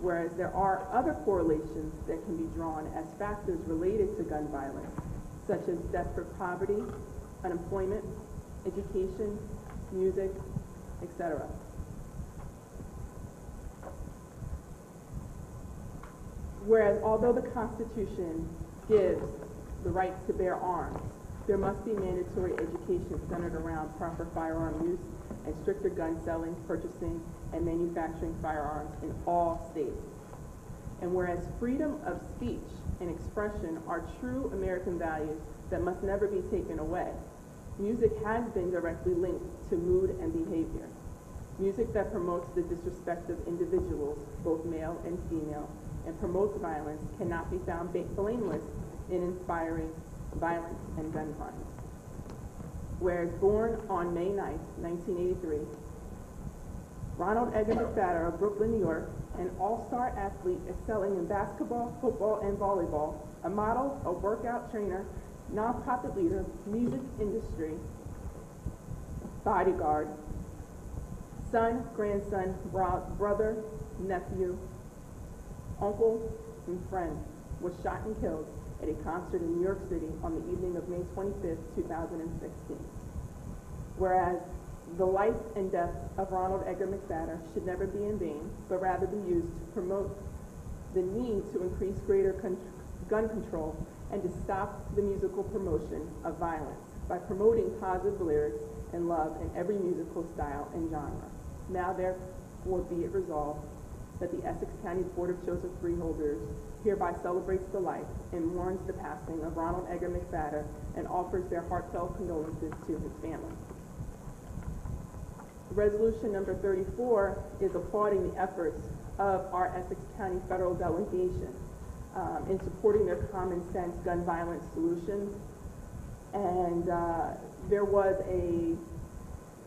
Whereas there are other correlations that can be drawn as factors related to gun violence, such as desperate poverty, unemployment, education, music, etc. Whereas although the Constitution gives the right to bear arms, there must be mandatory education centered around proper firearm use and stricter gun selling, purchasing, and manufacturing firearms in all states. And whereas freedom of speech and expression are true American values that must never be taken away, music has been directly linked to mood and behavior. Music that promotes the disrespect of individuals, both male and female, and promotes violence cannot be found blameless in inspiring violence and gun crimes. Whereas born on May 9, 1983, Ronald Edgar McFadden of Brooklyn, New York, an all-star athlete excelling in basketball, football, and volleyball, a model, a workout trainer, nonprofit leader, music industry, bodyguard, son, grandson, brother, nephew, uncle, and friend, was shot and killed at a concert in New York City on the evening of May 25, 2016. Whereas the life and death of Ronald Edgar McFadden should never be in vain, but rather be used to promote the need to increase greater gun control and to stop the musical promotion of violence by promoting positive lyrics and love in every musical style and genre. Now therefore be it resolved that the Essex County Board of Chosen Freeholders hereby celebrates the life and mourns the passing of Ronald Edgar McFadden and offers their heartfelt condolences to his family. Resolution number 34 is applauding the efforts of our Essex County federal delegation in supporting their common sense gun violence solutions. And there was a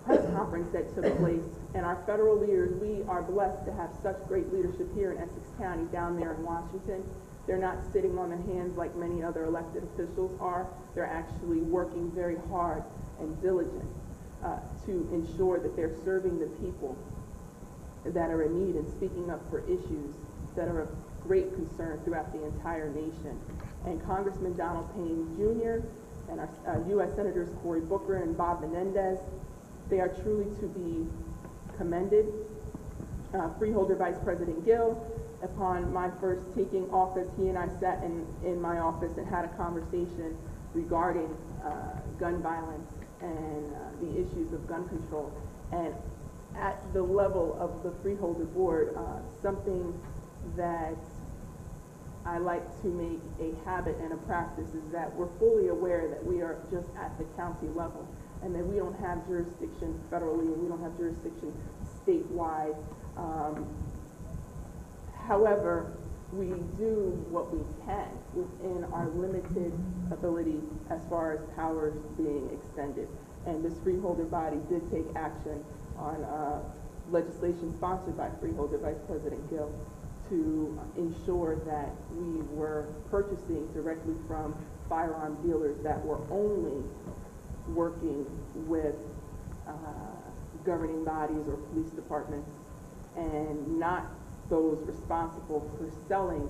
press conference that took place, and our federal leaders, we are blessed to have such great leadership here in Essex County down there in Washington. They're not sitting on their hands like many other elected officials are. They're actually working very hard and diligent to ensure that they're serving the people that are in need and speaking up for issues that are of great concern throughout the entire nation. And Congressman Donald Payne Jr. and our U.S. Senators Cory Booker and Bob Menendez, they are truly to be commended. Freeholder Vice President Gill, upon my first taking office, he and I sat in my office and had a conversation regarding gun violence and the issues of gun control. And at the level of the Freeholder Board, something that I like to make a habit and a practice is that we're fully aware that we are just at the county level and that we don't have jurisdiction federally and we don't have jurisdiction statewide. However, we do what we can within our limited ability as far as powers being extended. And this Freeholder body did take action on legislation sponsored by Freeholder Vice President Gill to ensure that we were purchasing directly from firearm dealers that were only working with governing bodies or police departments and not those responsible for selling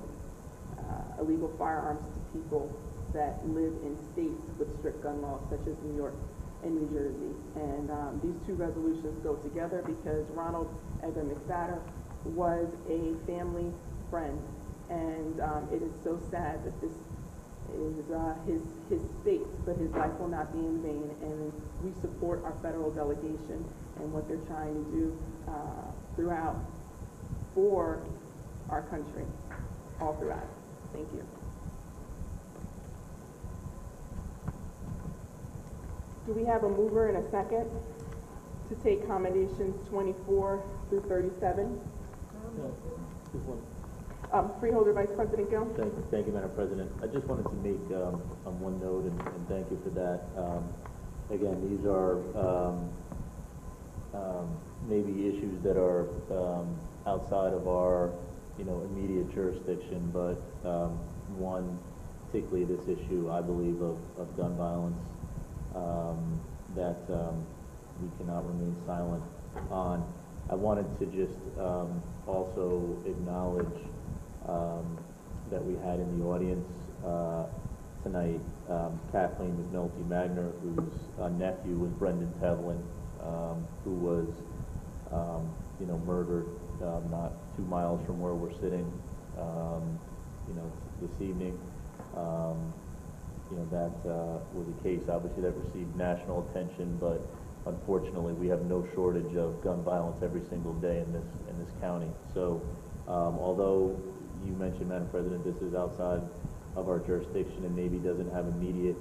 illegal firearms to people that live in states with strict gun laws, such as New York and New Jersey. And these two resolutions go together because Ronald Edgar McFadder was a family friend, and it is so sad that this is his fate, but his life will not be in vain, and we support our federal delegation and what they're trying to do throughout for our country, all throughout. Thank you. Do we have a mover and a second to take commendations 24 through 37? Just one. Freeholder Vice President Gill. Thank you, Madam President. I just wanted to make one note, and thank you for that. Again, these are maybe issues that are outside of our, immediate jurisdiction, but one, particularly this issue, I believe, of gun violence, that we cannot remain silent on. I wanted to just also acknowledge that we had in the audience tonight Kathleen McNulty Magner, whose nephew was Brendan Tevlin, who was murdered not 2 miles from where we're sitting, this evening. That was a case, obviously, that received national attention, but unfortunately, we have no shortage of gun violence every single day in this county. So, although you mentioned, Madam President, this is outside of our jurisdiction and maybe doesn't have immediate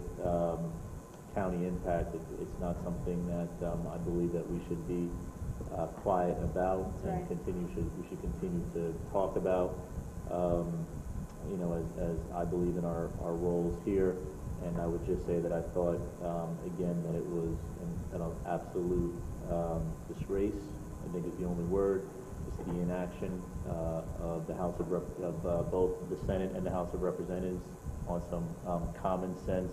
county impact, it's not something that I believe that we should be quiet about and we should continue to talk about. As I believe in our roles here. And I would just say that I thought, again, that it was an absolute disgrace, I think is the only word, just the inaction of the House of both the Senate and the House of Representatives on some common sense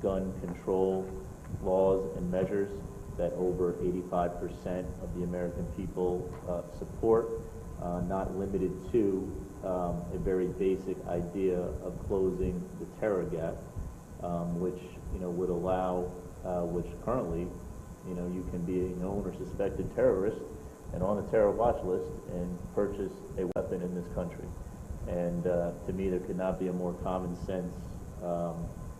gun control laws and measures that over 85% of the American people support, not limited to a very basic idea of closing the terror gap, which would allow, which currently, you can be a known or suspected terrorist and on the terror watch list and purchase a weapon in this country. And to me, there could not be a more common sense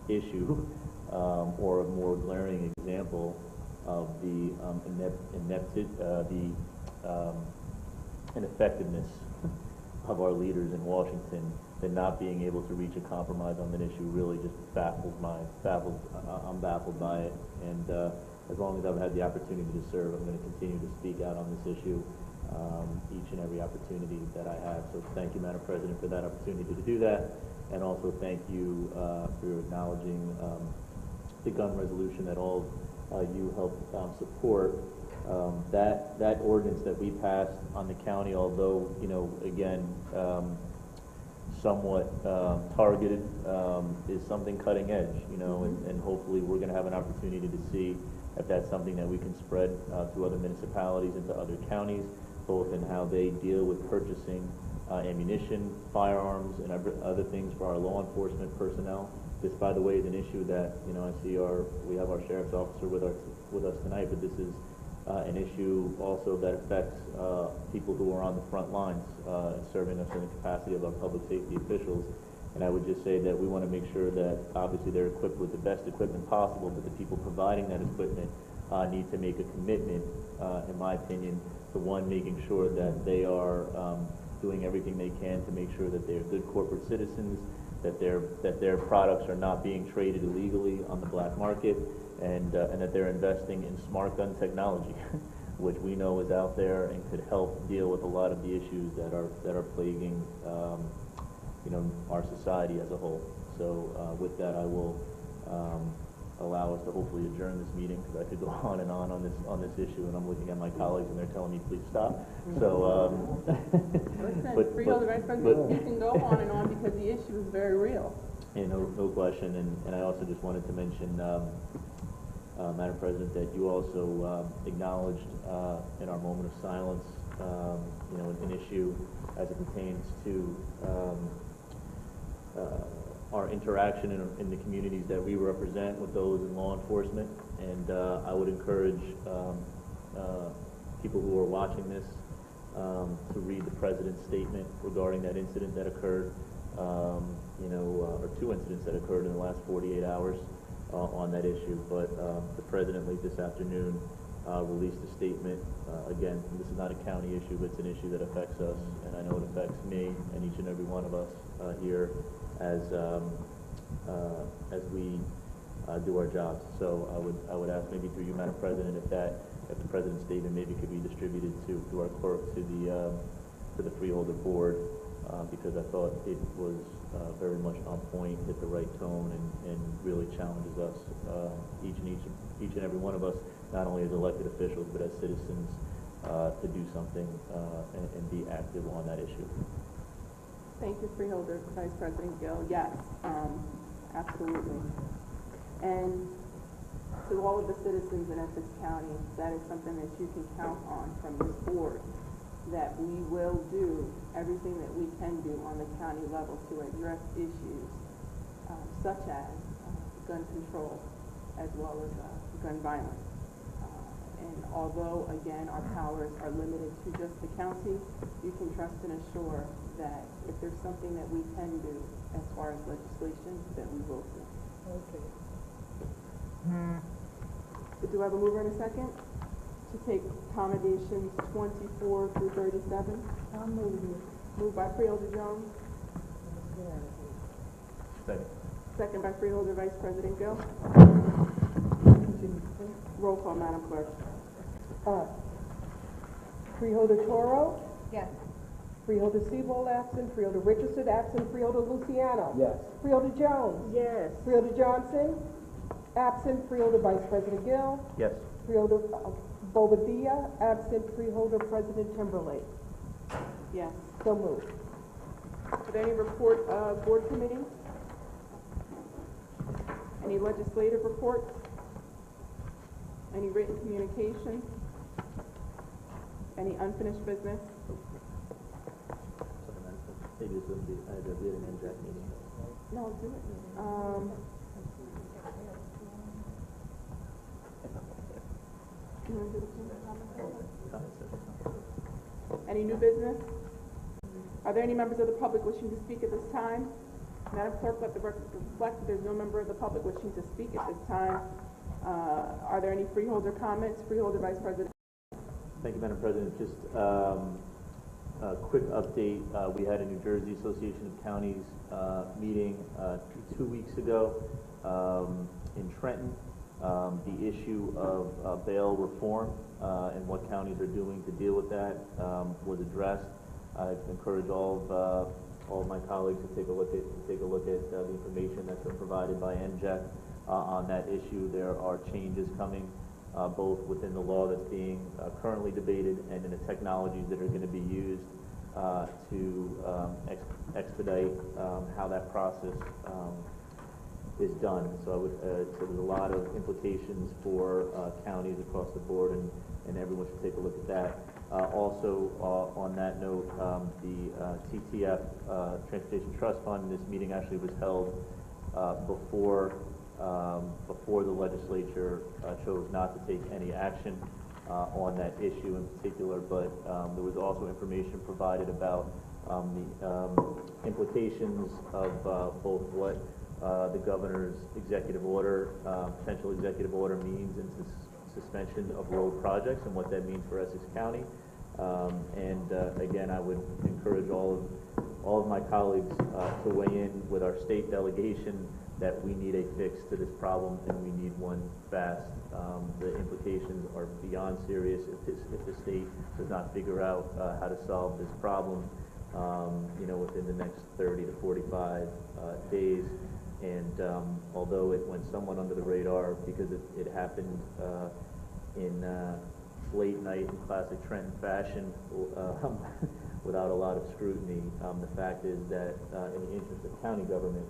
issue or a more glaring example of the ineffectiveness of our leaders in Washington, than not being able to reach a compromise on an issue really just I'm baffled by it. And as long as I've had the opportunity to serve, I'm going to continue to speak out on this issue each and every opportunity that I have. So thank you, Madam President, for that opportunity to do that. And also thank you for acknowledging the gun resolution that all you helped support. That ordinance that we passed on the county, although, again, somewhat targeted, is something cutting edge, and hopefully we're going to have an opportunity to see if that's something that we can spread to other municipalities and to other counties, both in how they deal with purchasing ammunition, firearms, and other things for our law enforcement personnel. This, by the way, is an issue that, I see we have our sheriff's officer with us tonight, but this is an issue also that affects people who are on the front lines, serving us in the capacity of our public safety officials. And I would just say that we want to make sure that obviously they're equipped with the best equipment possible, but the people providing that equipment need to make a commitment, in my opinion, to one, making sure that they are doing everything they can to make sure that they're good corporate citizens, that their products are not being traded illegally on the black market, and that they're investing in smart gun technology, which we know is out there and could help deal with a lot of the issues that are plaguing our society as a whole. So with that, I will allow us to hopefully adjourn this meeting, because I could go on and on this issue, and I'm looking at my colleagues and they're telling me please stop. So Listen, Freeholder Vice President, you can go on and on because the issue is very real. No question, and I also just wanted to mention, Madam President, that you also acknowledged in our moment of silence, an issue as it pertains to our interaction in the communities that we represent with those in law enforcement. And I would encourage people who are watching this to read the President's statement regarding that incident that occurred, or two incidents that occurred in the last 48 hours on that issue. But the President late this afternoon released a statement. Again, this is not a county issue, but it's an issue that affects us, and I know it affects me and each and every one of us here as we do our jobs. So I would ask, maybe through you, Madam President, if the President's statement maybe could be distributed to our clerk, to the Freeholder Board, because I thought it was very much on point, hit the right tone, and really challenges us, each and every one of us, not only as elected officials but as citizens, to do something and be active on that issue. Thank you, Freeholder Vice President Gill. Yes, absolutely. And to all of the citizens in Essex County, that is something that you can count on from this board, that we will do everything that we can do on the county level to address issues such as gun control as well as gun violence. And although, again, our powers are limited to just the county, you can trust and assure that if there's something that we can do as far as legislation, that we will do. Okay. Do I have a mover and a second to take accommodations 24 through 37? I'll move it. Moved by Freeholder Jones. Second. Second by Freeholder Vice President Gill. Roll call, Madam Clerk. Freeholder Toro? Yes. Freeholder Sebold absent, Freeholder Richardson absent, Freeholder Luciano? Yes. Freeholder Jones? Yes. Freeholder Johnson? Absent, Freeholder Vice President Gill? Yes. Freeholder Bobadilla, absent, Freeholder President Timberlake. Yes. So moved. Are there any report of board committees? Any legislative reports? Any written communication? Any unfinished business? Maybe this wouldn't be, we had an NJAC meeting. No, do it. You wanna do the comment section? Any new business? Are there any members of the public wishing to speak at this time? Madam Clerk, let the record reflect that there's no member of the public wishing to speak at this time. Are there any freeholder comments? Freeholder Vice President. Thank you, Madam President. Just a quick update. We had a New Jersey Association of Counties meeting 2 weeks ago in Trenton. The issue of bail reform and what counties are doing to deal with that was addressed. I encourage all of my colleagues to take a look at the information that's been provided by NJEC on that issue. There are changes coming both within the law that's being currently debated and in the technologies that are going to be used to expedite how that process is done. So so there's a lot of implications for counties across the board, and everyone should take a look at that. Also, on that note, the TTF Transportation Trust Fund, this meeting actually was held before the legislature chose not to take any action on that issue in particular, but there was also information provided about the implications of both what the governor's executive order, potential executive order means, and suspension of road projects and what that means for Essex County. Again, I would encourage all of my colleagues to weigh in with our state delegation that we need a fix to this problem and we need one fast. The implications are beyond serious if the state does not figure out how to solve this problem, within the next 30 to 45 days. Although it went somewhat under the radar because it happened in late night in classic Trenton fashion without a lot of scrutiny, the fact is that in the interest of county government,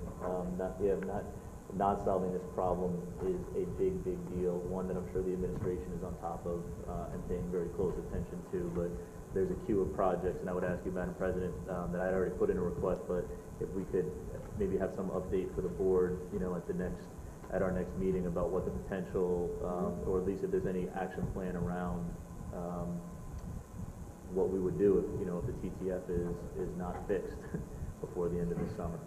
not solving this problem is a big deal, one that I'm sure the administration is on top of and paying very close attention to. But there's a queue of projects, and I would ask you, Madam President, that I'd already put in a request, but if we could maybe have some update for the board, at our next meeting about what the potential, or at least if there's any action plan around what we would do if the TTF is not fixed before the end of the summer.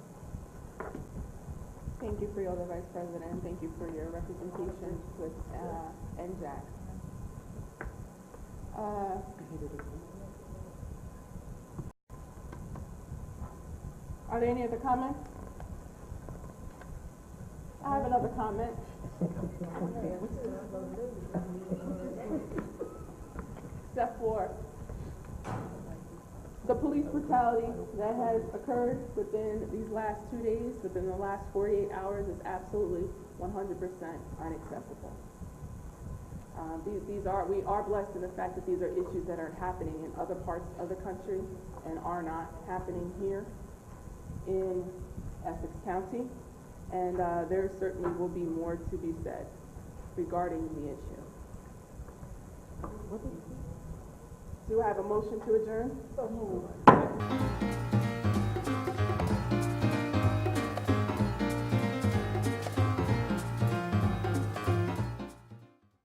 Thank you, Freeholder Vice President, and thank you for your representation with NJAC. Are there any other comments? I have another comment. Step 4. The police brutality that has occurred within these last 2 days, within the last 48 hours, is absolutely 100% unacceptable. We are blessed in the fact that these are issues that are happening in other parts of the country and are not happening here in Essex County. And there certainly will be more to be said regarding the issue. Do I have a motion to adjourn? So moved.